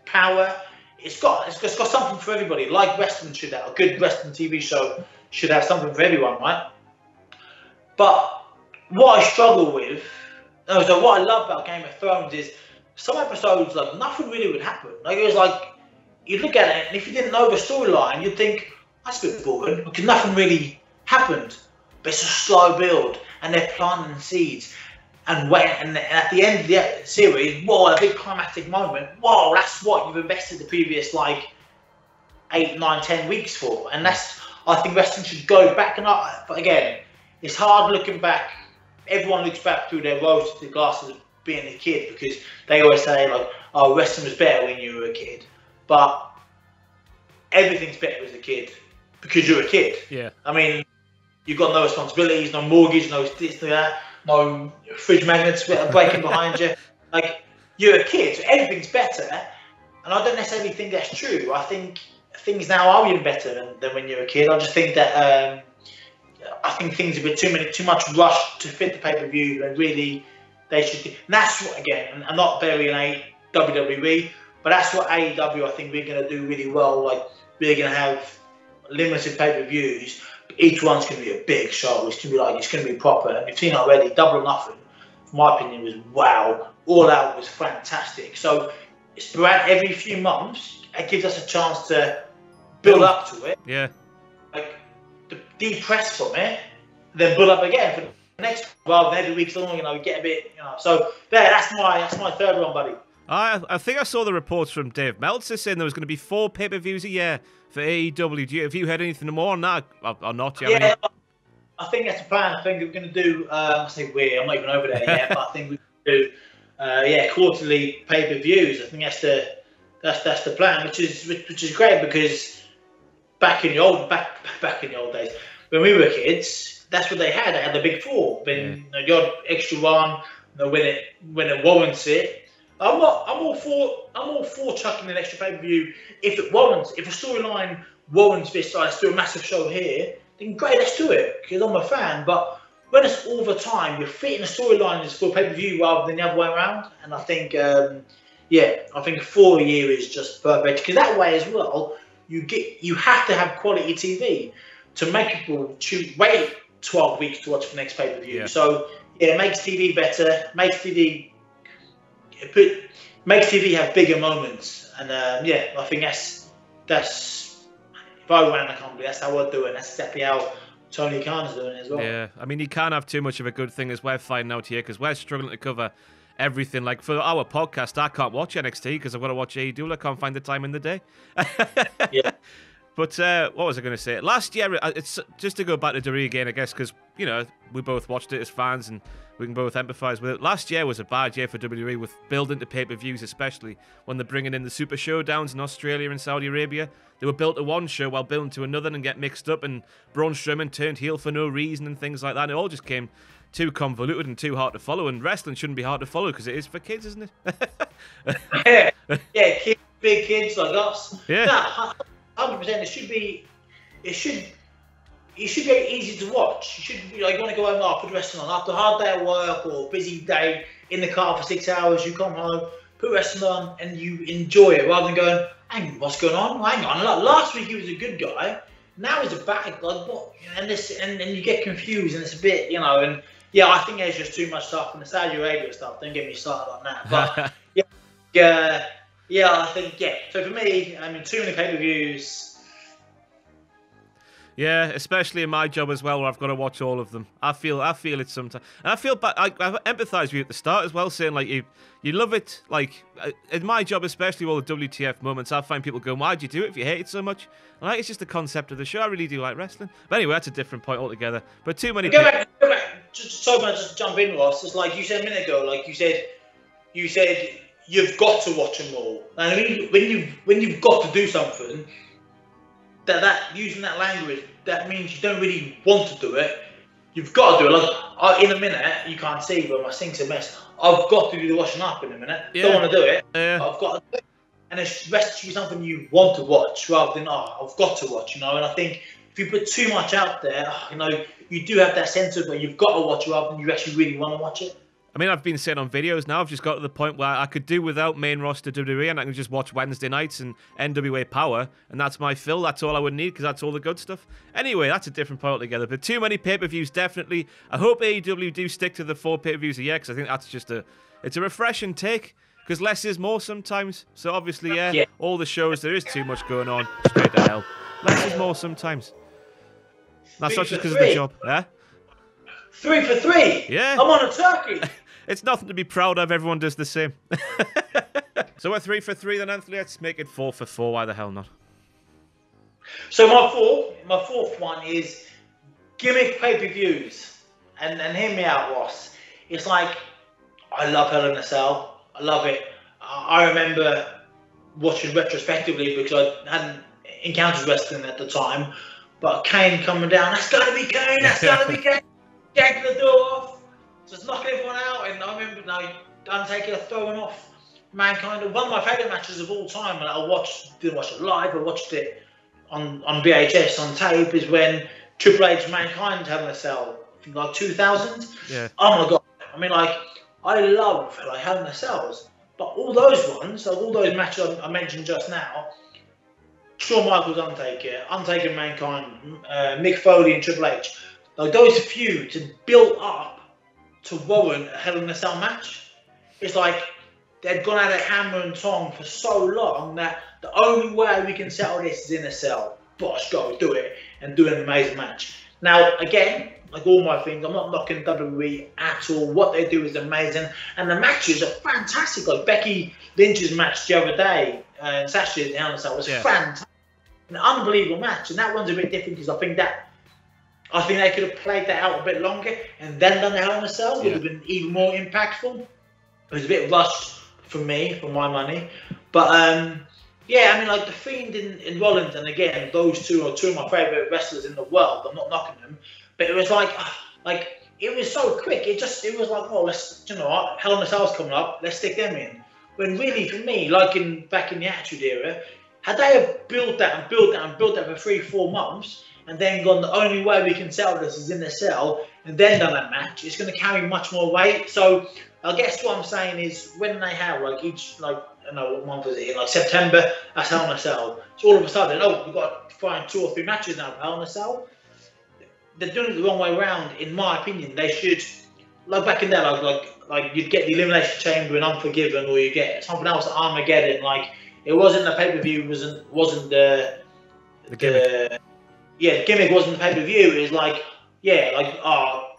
power. It's got something for everybody. Like wrestling should have. A good wrestling TV show should have something for everyone, right? But what I struggle with, so what I love about Game of Thrones is some episodes, nothing really would happen. It was you'd look at it, and if you didn't know the storyline, you'd think, that's a bit boring, because nothing really happened. But it's a slow build, and they're planting seeds. And at the end of the series, whoa, a big climactic moment. Whoa, that's what you've invested the previous 8, 9, 10 weeks for. And I think wrestling should go back and up. But again, it's hard looking back. Everyone looks back through their rose-tinted glasses of being a kid because they always say oh, wrestling was better when you were a kid. But everything's better as a kid because you're a kid. Yeah. I mean, you've got no responsibilities, no mortgage, no this, no that. No fridge magnets breaking behind you. You're a kid, so everything's better. And I don't necessarily think that's true. I think things now are even better than when you're a kid. I just think that I think things are a bit too much rushed to fit the pay-per-view, and really they should. And that's what, again, I'm not burying WWE, but that's what AEW I think we're going to do really well. We're going to have limited pay-per-views. Each one's going to be a big show. It's going to be proper. And you've seen already, Double or Nothing, in my opinion, was wow. All Out was fantastic. So it's every few months, it gives us a chance to build up to it. Yeah. Depress from it, then build up again for the next one, rather than every week long, get a bit, So that's my third one, buddy. I think I saw the reports from Dave Meltzer saying there was going to be 4 pay-per-views a year for AEW. Have you heard anything more on that or not? Yeah, I think that's the plan. I think we're going to do, I'm not even over there yet, but I think we're going to do, quarterly pay-per-views. I think that's the plan, which is great because back in the old days, when we were kids, that's what they had. They had the big 4. Then you got extra one, when it warrants it. I'm all for chucking an extra pay-per-view if it warrants. If a storyline warrants this, let's do a massive show here, then great, let's do it, because I'm a fan. But when it's all the time, you're fitting a storyline for pay-per-view rather than the other way around. And I think, I think 4 a year is just perfect, because that way as well, you have to have quality TV to make people wait 12 weeks to watch the next pay-per-view. Yeah. So it makes TV better, makes TV have bigger moments, and I think that's if I ran the company, that's how I'd do it. That's exactly how Tony Khan's doing it as well. Yeah, I mean, you can't have too much of a good thing, as we're finding out here, because we're struggling to cover everything. Like for our podcast, I can't watch NXT because I've got to watch AEW. I can't find the time in the day. Yeah. But what was I going to say? Last year, it's just to go back to Doree again, I guess, because, we both watched it as fans and we can both empathise with it. Last year was a bad year for WWE with building to pay-per-views, especially when they're bringing in the Super Showdowns in Australia and Saudi Arabia. They were built to one show while building to another and get mixed up, and Braun Strowman turned heel for no reason and things like that. And it all just came too convoluted and too hard to follow, and wrestling shouldn't be hard to follow because it is for kids, isn't it? Yeah, big kids like us. Yeah. No, 100%. It should be easy to watch. You should you want to go home, put wrestling on after a hard day at work or busy day in the car for 6 hours. You come home, put wrestling on, and you enjoy it rather than going, "Hang on, what's going on? Hang on, last week he was a good guy, now he's a bad guy." And you get confused, and it's a bit, And I think there's just too much stuff in the Saudi Arabia stuff. Don't get me started on that. But I think So for me, too many pay-per-views. Yeah, especially in my job as well, where I've got to watch all of them. I feel it sometimes, and I feel bad. I empathise with you at the start as well, saying like you love it. Like in my job, especially all the WTF moments, I find people going, "Why'd you do it if you hate it so much?" And like, it's just the concept of the show. I really do like wrestling, but anyway, that's a different point altogether. But too many. Go back. Just jump in, Ross. It's like you said a minute ago. Like you said you've got to watch them all. And when you've got to do something. That using that language, that means you don't really want to do it. You've got to do it. Like in a minute, you can't see, but my sink's a mess. I've got to do the washing up in a minute. Yeah. Don't want to do it. Yeah. I've got to do it. And the rest should be something you want to watch rather than I've got to watch. And I think if you put too much out there, you do have that sense of where you've got to watch it rather than you actually really want to watch it. I mean, I've been saying on videos now, I've just got to the point where I could do without main roster WWE and I can just watch Wednesday nights and NWA Power, and that's my fill. That's all I would need because that's all the good stuff. Anyway, that's a different point altogether. But too many pay-per-views, definitely. I hope AEW do stick to the 4 pay-per-views a year because I think that's just it's a refreshing take because less is more sometimes. So obviously, yeah, all the shows, there is too much going on. Straight to hell. Less is more sometimes. That's not just because of the job. Yeah? 3 for 3. Yeah. I'm on a turkey. It's nothing to be proud of. Everyone does the same. So we're 3 for 3 then, Anthony. Let's make it 4 for 4. Why the hell not? So my fourth one is gimmick pay-per-views. And hear me out, Ross. It's like, I love Hell in a Cell. I love it. I remember watching retrospectively because I hadn't encountered wrestling at the time. But Kane coming down, that's got to be Kane, that's got to be Kane. Yanking the door off. Just knock everyone out, and I remember Undertaker throwing off Mankind. One of my favourite matches of all time, and didn't watch it live, I watched it on VHS, on tape, is when Triple H Mankind had a Cell, I think like 2000. Yeah. Oh my God. I mean, I love Hell in a Cells, but all those ones, all those matches I mentioned just now, Shawn Michaels, Undertaker Mankind, Mick Foley and Triple H, those feuds had built up to warrant a Hell in a Cell match. It's like they'd gone at it hammer and tong for so long that the only way we can settle this is in a cell. Bosh, go do it and do an amazing match. Now, again, like all my things, I'm not knocking WWE at all. What they do is amazing, and the matches are fantastic. Like Becky Lynch's match the other day, Sasha Hell in a Cell was fantastic, an unbelievable match. And that one's a bit different because I think they could have played that out a bit longer and then done the Hell in a Cell. Would have been even more impactful. It was a bit rushed for me, for my money. But yeah, I mean, like The Fiend in Rollins, and again, those two are two of my favourite wrestlers in the world. I'm not knocking them, but it was like it was so quick. It was like, oh, let's, what, Hell in a Cell's coming up, let's stick them in. When really, for me, back in the Attitude Era, had they have built that for 3-4 months, and then gone, the only way we can settle this is in the cell, and then done that match, it's going to carry much more weight. So I guess what I'm saying is, when they have what month was it in, September, that's Hell in a Cell. So all of a sudden, we've got to find 2 or 3 matches now for Hell in a Cell. They're doing it the wrong way around, in my opinion. They should, back in there, like you'd get the Elimination Chamber and Unforgiven, or you get something else at Armageddon. It wasn't the pay-per-view, wasn't the gimmick. The gimmick wasn't the pay-per-view. It was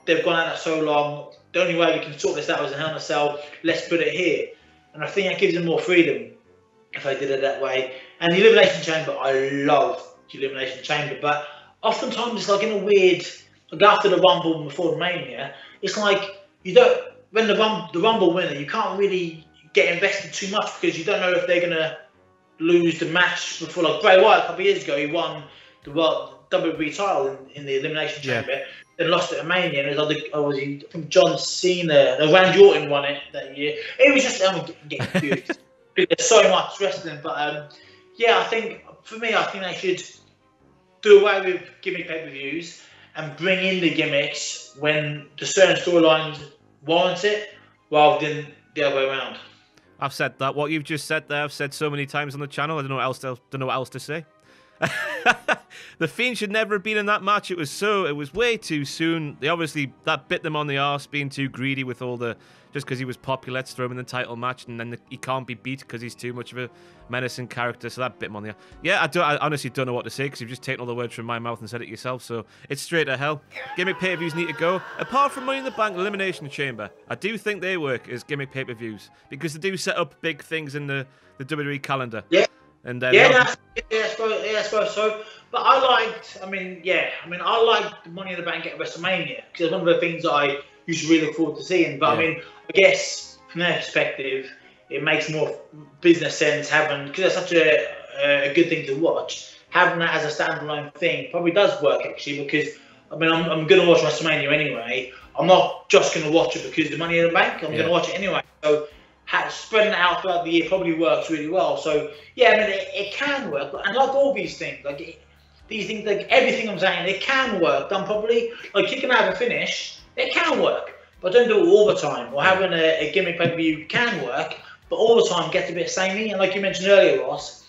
they've gone at it so long. The only way we can sort this out is in Hell in a Cell. Let's put it here. And I think that gives them more freedom if they did it that way. And the Elimination Chamber, I love the Elimination Chamber. But oftentimes it's in a weird, after the Rumble and before the Mania, it's you don't, when the Rumble winner, you can't really get invested too much because you don't know if they're going to lose the match before. Bray Wyatt a couple of years ago, he won the WWE title in the Elimination Chamber, then lost it at Mania, and it was I think John Cena, Randy Orton won it that year. It was just, I'm getting confused. There's so much wrestling, but I think they should do away with gimmick pay-per-views and bring in the gimmicks when the certain storylines warrant it, rather than the other way around. I've said that. What you've just said there, I've said so many times on the channel. I don't know what else to say. The Fiend should never have been in that match. It was way too soon. They obviously, that bit them on the arse, being too greedy with all the, just because he was popular, let's throw him in the title match, and then he can't be beat because he's too much of a menacing character, so that bit him on the arse. Yeah, I honestly don't know what to say, because you've just taken all the words from my mouth and said it yourself, so it's straight to hell. Gimmick pay-per-views need to go. Apart from Money in the Bank, Elimination Chamber, I do think they work as gimmick pay-per-views, because they do set up big things in the WWE calendar. Yeah. And I suppose so. But I liked Money in the Bank at WrestleMania, because it's one of the things that I used to really look forward to seeing. But I mean, I guess from their perspective, it makes more business sense having, because it's such a good thing to watch, having that as a standalone thing probably does work actually, because I mean, I'm going to watch WrestleMania anyway. I'm not just going to watch it because of the Money in the Bank. I'm going to watch it anyway. So spreading it out throughout the year probably works really well. So yeah, I mean, it can work, and like all these things, these things, like everything I'm saying, it can work done properly. Like kicking out a finish, it can work, but don't do it all the time. Or having a gimmick pay-per-view can work, but all the time gets a bit samey. And like you mentioned earlier, Ross,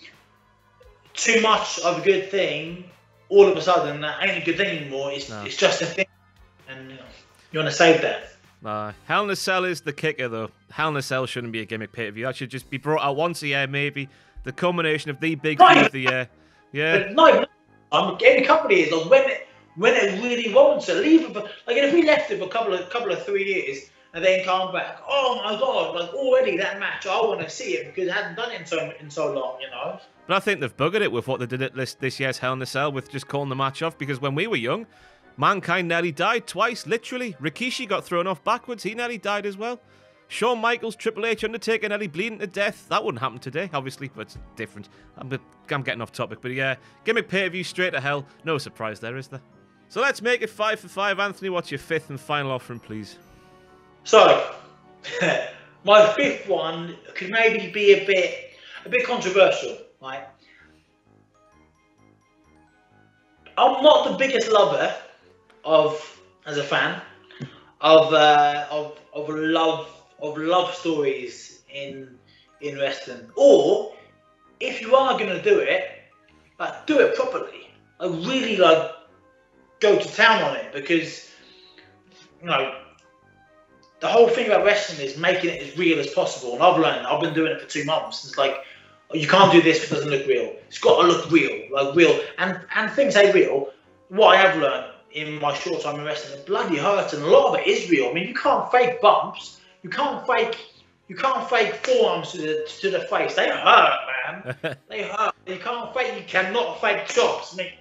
too much of a good thing, all of a sudden, that ain't a good thing anymore. It's just a thing, and you want to save that. Hell in a Cell is the kicker, though. Hell in a Cell shouldn't be a gimmick pay-per-view. That should just be brought out once a year, maybe. The culmination of the big feud of the year. Yeah. But every company is when it really wants to leave it. Like if we left it for a couple of 3 years and then come back, oh my god! Like already that match, I want to see it because it hadn't done it in so long, But I think they've buggered it with what they did at this year's Hell in a Cell with just calling the match off, because when we were young, Mankind nearly died twice, literally. Rikishi got thrown off backwards. He nearly died as well. Shawn Michaels, Triple H, Undertaker nearly bleeding to death. That wouldn't happen today, obviously, but it's different. I'm getting off topic, but yeah, gimmick pay-per-view straight to hell. No surprise there, is there? So let's make it 5 for 5. Anthony, what's your fifth and final offering, please? So, my fifth one could maybe be a bit controversial, right? I'm not the biggest lover as a fan of love stories in wrestling. Or if you are gonna do it, do it properly. Really go to town on it, because the whole thing about wrestling is making it as real as possible. And I've been doing it for 2 months. It's like, you can't do this if it doesn't look real. It's got to look real, and things ain't real. What I have learned in my short time in wrestling, it bloody hurts, and a lot of it is real. I mean, you can't fake bumps. You can't fake forearms to the face. They hurt, man. They hurt. You cannot fake chops, mate.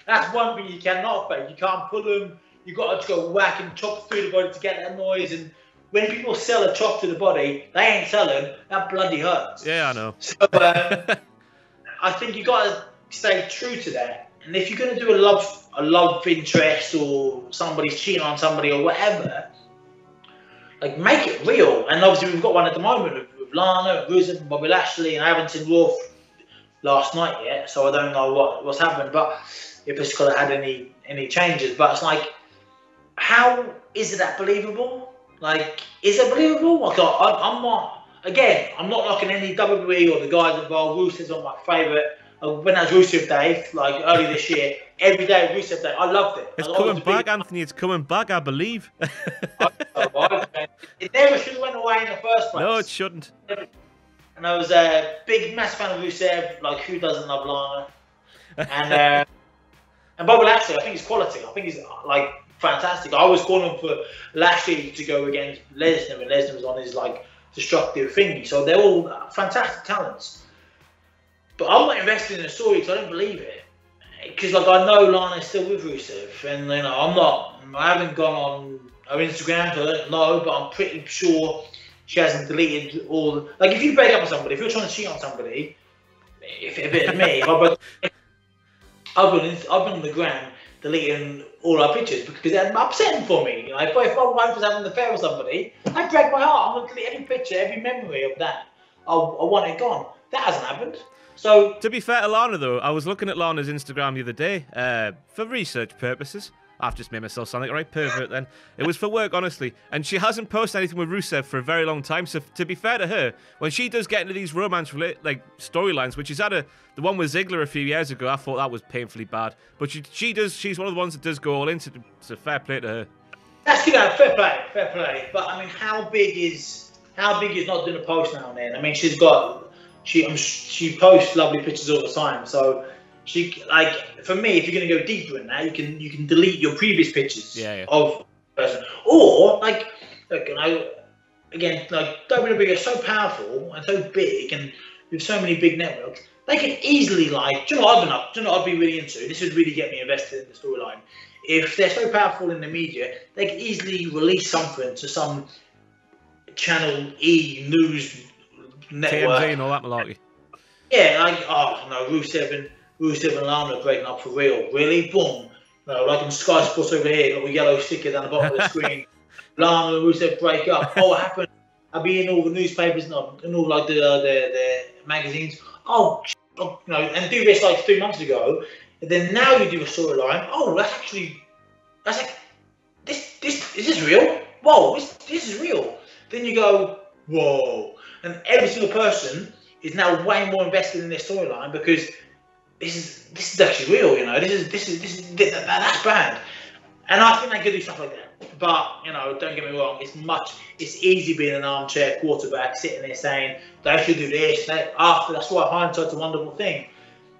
That's one thing you cannot fake. You can't pull them. You got to go whack and chop through the body to get that noise. And when people sell a chop to the body, they ain't selling. That bloody hurts. Yeah, I know. So I think you got to stay true to that. And if you're going to do a love interest, or somebody's cheating on somebody or whatever, make it real. And obviously we've got one at the moment with Lana, Rusev, and Bobby Lashley, and I haven't seen Raw last night yet, so I don't know what's happened. But if it's got to had any changes, but it's like, how is it that believable? Is it believable? I'm not knocking any WWE or the guys involved. Rusev's one of my favourite. When that was Rusev Day, early this year, every day Rusev Day, I loved it. It's coming back, Anthony. It's coming back, I believe. It never should have went away in the first place. No, it shouldn't. And I was a big, massive fan of Rusev. Who doesn't love Lana? And Bobby Lashley, I think he's quality. I think he's fantastic. I was calling for Lashley to go against Lesnar, and Lesnar was on his destructive thingy. So they're all fantastic talents. But I'm not invested in the story because I don't believe it. Because I know Lana's still with Rusev, and I haven't gone on her Instagram, so I don't know, but I'm pretty sure she hasn't deleted all. If you break up with somebody, if you're trying to cheat on somebody, if a bit of me, I've been on the gram deleting all our pictures because they're upsetting for me. If my wife was having an affair with somebody, I'd break my heart. I'm going to delete every picture, every memory of that. I want it gone. That hasn't happened. So, to be fair to Lana, though, I was looking at Lana's Instagram the other day for research purposes. I've just made myself sound like a right pervert then. It was for work, honestly. And she hasn't posted anything with Rusev for a very long time. So to be fair to her, when she does get into these romance storylines, which is the one with Ziggler a few years ago, I thought that was painfully bad. But she's one of the ones that does go all in, so fair play to her. That's good, fair play. But I mean, how big is not doing a post now and then? I mean, she posts lovely pictures all the time. So she, like, for me, if you're going to go deeper in that, you can delete your previous pictures of the person, or like, look, again, like WWE is so powerful and so big, and with so many big networks, they can easily, like, do you know what I'd be really into? This would really get me invested in the storyline. If they're so powerful in the media, they can easily release something to some Channel E news network. TMZ and all that malarkey. Yeah, like, oh no, Rusev and Lana are breaking up for real. Really? Boom. No, like on Sky Sports over here, got a yellow sticker down the bottom of the screen. Lana and Rusev break up. Oh, what happened? I'll be in all the newspapers and all like the magazines. Oh, you know, and do this like 3 months ago. And then now you do a storyline. Oh, that's like, this is this real? Whoa, this is real. Then you go, whoa, and every single person is now way more invested in this storyline because this is actually real. You know, that's bad. And I think they could do stuff like that. But you know, don't get me wrong, it's easy being an armchair quarterback sitting there saying they should do this. That's why hindsight's a wonderful thing.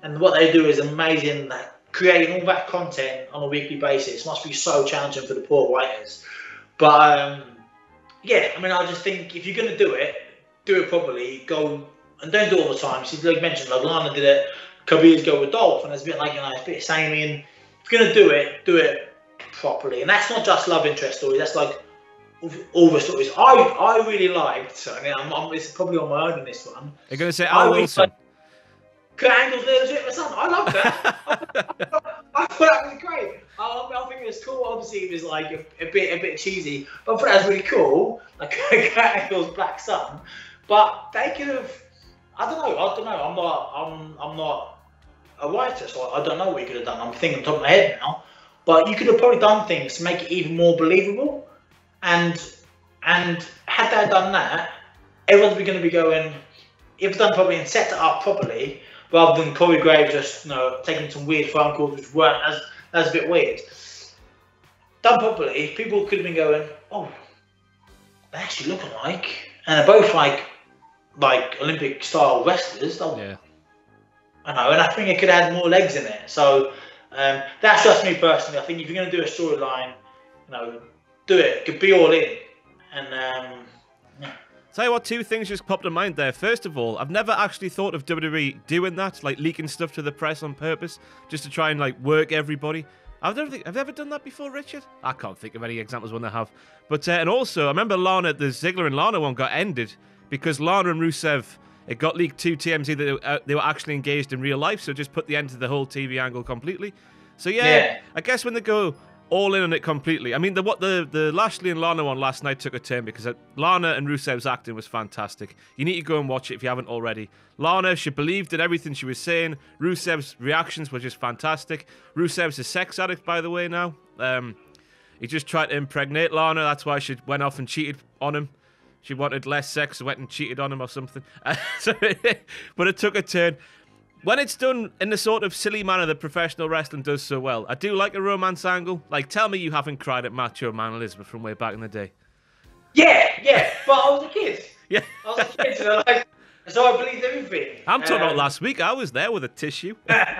And what they do is amazing, like creating all that content on a weekly basis must be so challenging for the poor writers. But yeah, I mean, I just think if you're going to do it properly, go and don't do it all the time. She's like mentioned, like Lana did it a couple years ago with Dolph, and it's a bit like, you know, it's a bit samey. And if you're going to do it properly. And that's not just love interest stories, that's like all the stories. I really liked, I mean, it's probably on my own in this one. You're going to say Al Wilson. Kurt Angle's there to my son. I love that. I thought that was great. I think it was cool. Obviously, it was like a bit cheesy, but I thought that was really cool. Like Kurt Angle's black son. But they could have. I don't know. I'm not a writer, so I don't know what you could have done. I'm thinking on top of my head now. But you could have probably done things to make it even more believable. And had they done that, everyone's going to be going. If done properly and set it up properly, rather than Corey Graves just, you know, taking some weird phone calls which weren't as a bit weird. Done properly, people could have been going, oh, they actually look alike, and they're both like Olympic style wrestlers. Yeah. I know, and I think it could add more legs in it. So that's just me personally. I think if you're going to do a storyline, you know, do it. Could be all in, and yeah. Tell you what, two things just popped in mind there. First of all, I've never actually thought of WWE doing that, like leaking stuff to the press on purpose, just to try and like work everybody. Have they ever done that before, Richard? I can't think of any examples when they have. But and also, I remember the Ziggler and Lana one got ended because Lana and Rusev, it got leaked to TMZ that they were actually engaged in real life, so just put the end to the whole TV angle completely. So yeah, I guess when they go all in on it completely. I mean, the Lashley and Lana one last night took a turn because Lana and Rusev's acting was fantastic. You need to go and watch it if you haven't already. Lana, she believed in everything she was saying. Rusev's reactions were just fantastic. Rusev's a sex addict, by the way, now. He just tried to impregnate Lana. That's why she went off and cheated on him. She wanted less sex, so went and cheated on him or something. But it took a turn. When it's done in the sort of silly manner that professional wrestling does so well, I do like a romance angle. Like, tell me you haven't cried at Macho Man Elizabeth from way back in the day. Yeah, but I was a kid. Yeah. I was a kid, so I believed everything. I'm talking about last week. I was there with a tissue. But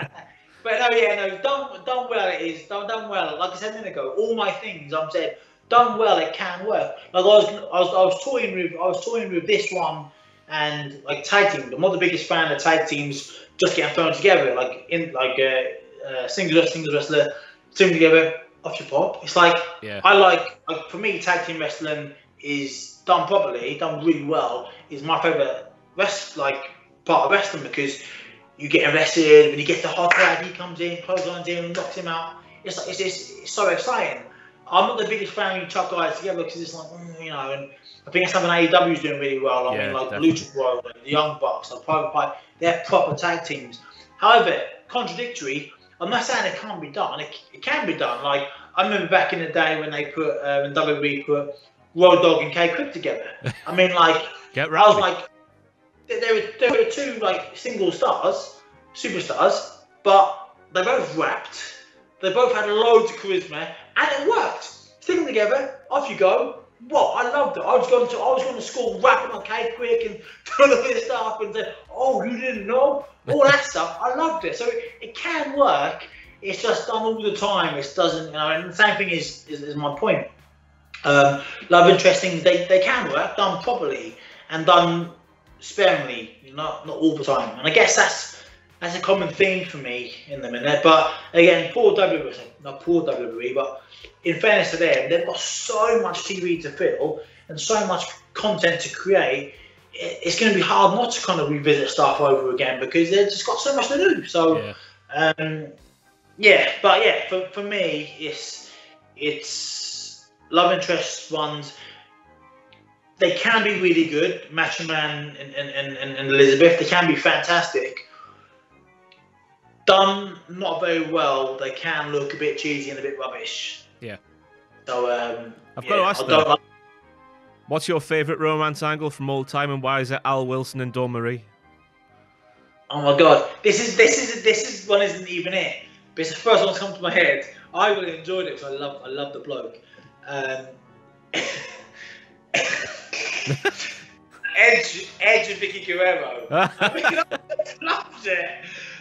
done well it is. Done well. Like I said a minute ago, all my things I'm saying, done well it can work. Like I was toying with this one and like tag team. I'm not the biggest fan of tag teams just getting thrown together, like singles wrestler, thrown together off your pop. It's like I like for me, tag team wrestling is done properly, done really well. Is my favourite part of wrestling because you get arrested when you get the hot tag, he comes in, clotheslines in, and knocks him out. It's so exciting. I'm not the biggest fan when you chuck guys together because it's like, you know, and I think it's something AEW is doing really well. I mean, like definitely. Lucha World, like the Young Bucks, like Private Party, they're proper tag teams. However, contradictory, I'm not saying it can't be done. It can be done. Like, I remember back in the day when they put when WWE put Road Dogg and K-Quick together. I mean, like, Get I rowdy. was like, there were two like single stars, superstars, but they both rapped. They both had loads of charisma, and it worked. Stick them together, off you go. What? I loved it. I was going to school rapping on K-Quick and doing all this stuff and say, oh, you didn't know? All that stuff. I loved it. So it can work. It's just done all the time. It doesn't, you know, and the same thing is my point. Love interest things, they can work, done properly and done sparingly, not all the time. And I guess that's a common theme for me in the minute. But again, poor WWE, not poor WWE, but in fairness to them, they've got so much TV to fill and so much content to create. It's going to be hard not to kind of revisit stuff over again because they've just got so much to do. So, for me, it's love interest ones. They can be really good, Macho Man and Elizabeth. They can be fantastic. Done not very well, they can look a bit cheesy and a bit rubbish. Yeah. So I've got to ask though, what's your favourite romance angle from all time, and why is it Al Wilson and Dawn Marie? Oh my God, this is one isn't even it, but it's the first one that's come to my head. I really enjoyed it because I love the bloke. Edge and Vicky Guerrero. I loved it.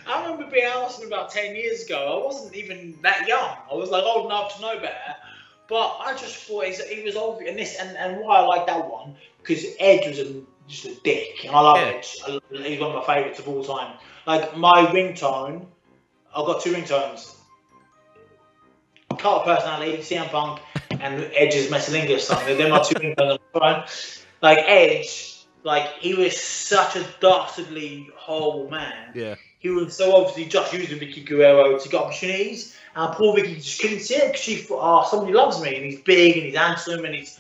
I remember being asked about 10 years ago. I wasn't even that young. I was like old enough to know better. But I just thought he was obvious. And why I like that one, because Edge was just a dick. And I love Edge. He's one of my favourites of all time. Like my ringtone, I've got two ringtones. Carter Personality, CM Punk, and Edge's Messalingus song. They're my two ringtones on my phone. Like Edge, like he was such a dastardly horrible man. Yeah. He was so obviously just using Vicky Guerrero to get opportunities, and poor Vicky just couldn't see it because she thought, oh, somebody loves me, and he's big, and he's handsome, and he's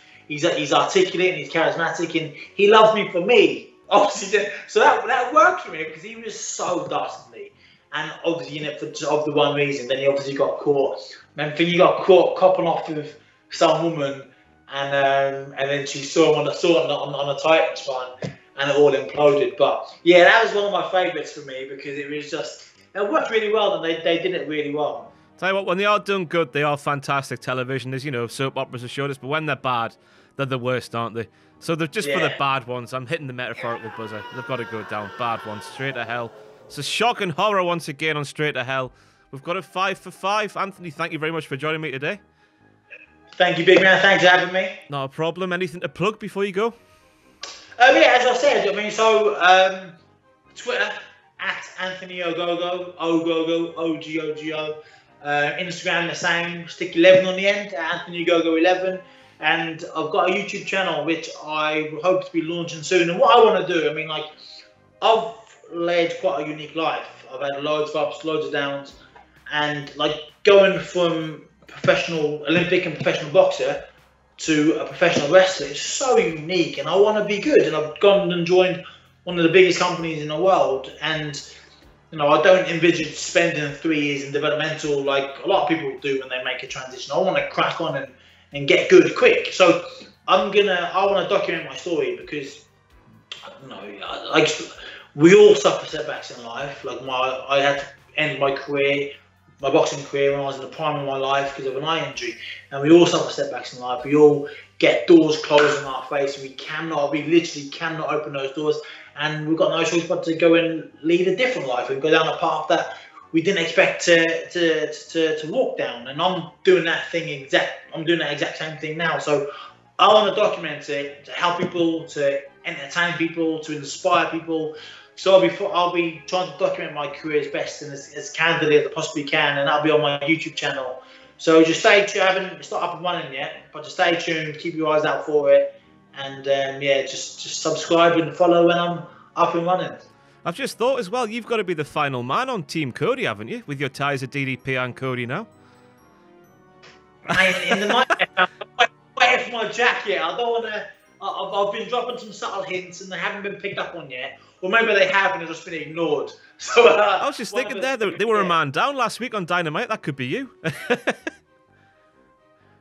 articulate, and he's charismatic, and he loves me for me. Obviously, so that worked for me because he was so dastardly, and obviously in it for the one reason. Then he obviously got caught. And then he got caught copping off with some woman, and then she saw him on a Titans run. And it all imploded. But yeah, that was one of my favourites for me because it was just, it worked really well and they did it really well. Tell you what, when they are done good, they are fantastic television. As you know, soap operas have showed us, but when they're bad, they're the worst, aren't they? So they're just for the bad ones. I'm hitting the metaphorical buzzer. They've got to go down. Bad ones, straight to hell. It's a shock and horror once again on Straight to Hell. We've got a 5 for 5. Anthony, thank you very much for joining me today. Thank you, big man. Thanks for having me. Not a problem. Anything to plug before you go? Yeah, as I said, I mean, so Twitter at Anthony Ogogo, Ogogo, O-G-O-G-O. Instagram the same, stick 11 on the end, Anthony Ogogo 11. And I've got a YouTube channel which I hope to be launching soon. And what I want to do, I mean, like, I've led quite a unique life. I've had loads of ups, loads of downs, and like going from professional Olympic and professional boxer to a professional wrestler is so unique, and I want to be good. And I've gone and joined one of the biggest companies in the world, and you know, I don't envisage spending 3 years in developmental like a lot of people do when they make a transition. I want to crack on and get good quick. So I want to document my story because you know, like we all suffer setbacks in life. Like I had to end my career, my boxing career, when I was in the prime of my life because of an eye injury. And we all suffer setbacks in life. We all get doors closed in our face. We literally cannot open those doors. And we've got no choice but to go and lead a different life and go down a path that we didn't expect to walk down. And I'm doing that exact same thing now. So I want to document it to help people, to entertain people, to inspire people. So I'll be trying to document my career as best and as candidly as I possibly can, and that'll be on my YouTube channel. So just stay tuned. It's not up and running yet, but just stay tuned. Keep your eyes out for it, and just subscribe and follow when I'm up and running. I've just thought as well, you've got to be the final man on Team Cody, haven't you? With your ties of DDP and Cody now. In the night, I'm waiting for my jacket. I don't want to. I've been dropping some subtle hints and they haven't been picked up on yet. Or maybe they have and they've just been ignored. So I was just thinking they were a man down last week on Dynamite. That could be you.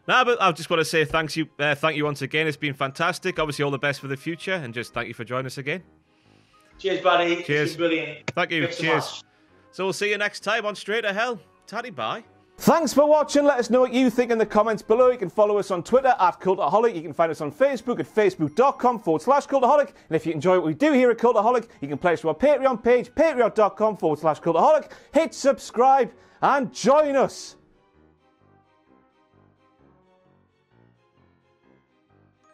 No, but I just want to say thank you once again. It's been fantastic. Obviously, all the best for the future, and just thank you for joining us again. Cheers, buddy. Cheers. It's been brilliant. Thank you. Thanks so Cheers. much. So we'll see you next time on Straight to Hell. Taddy bye. Thanks for watching. Let us know what you think in the comments below. You can follow us on Twitter at Cultaholic. You can find us on Facebook at facebook.com/Cultaholic. And if you enjoy what we do here at Cultaholic, you can pledge to our Patreon page, patreon.com/Cultaholic. Hit subscribe and join us.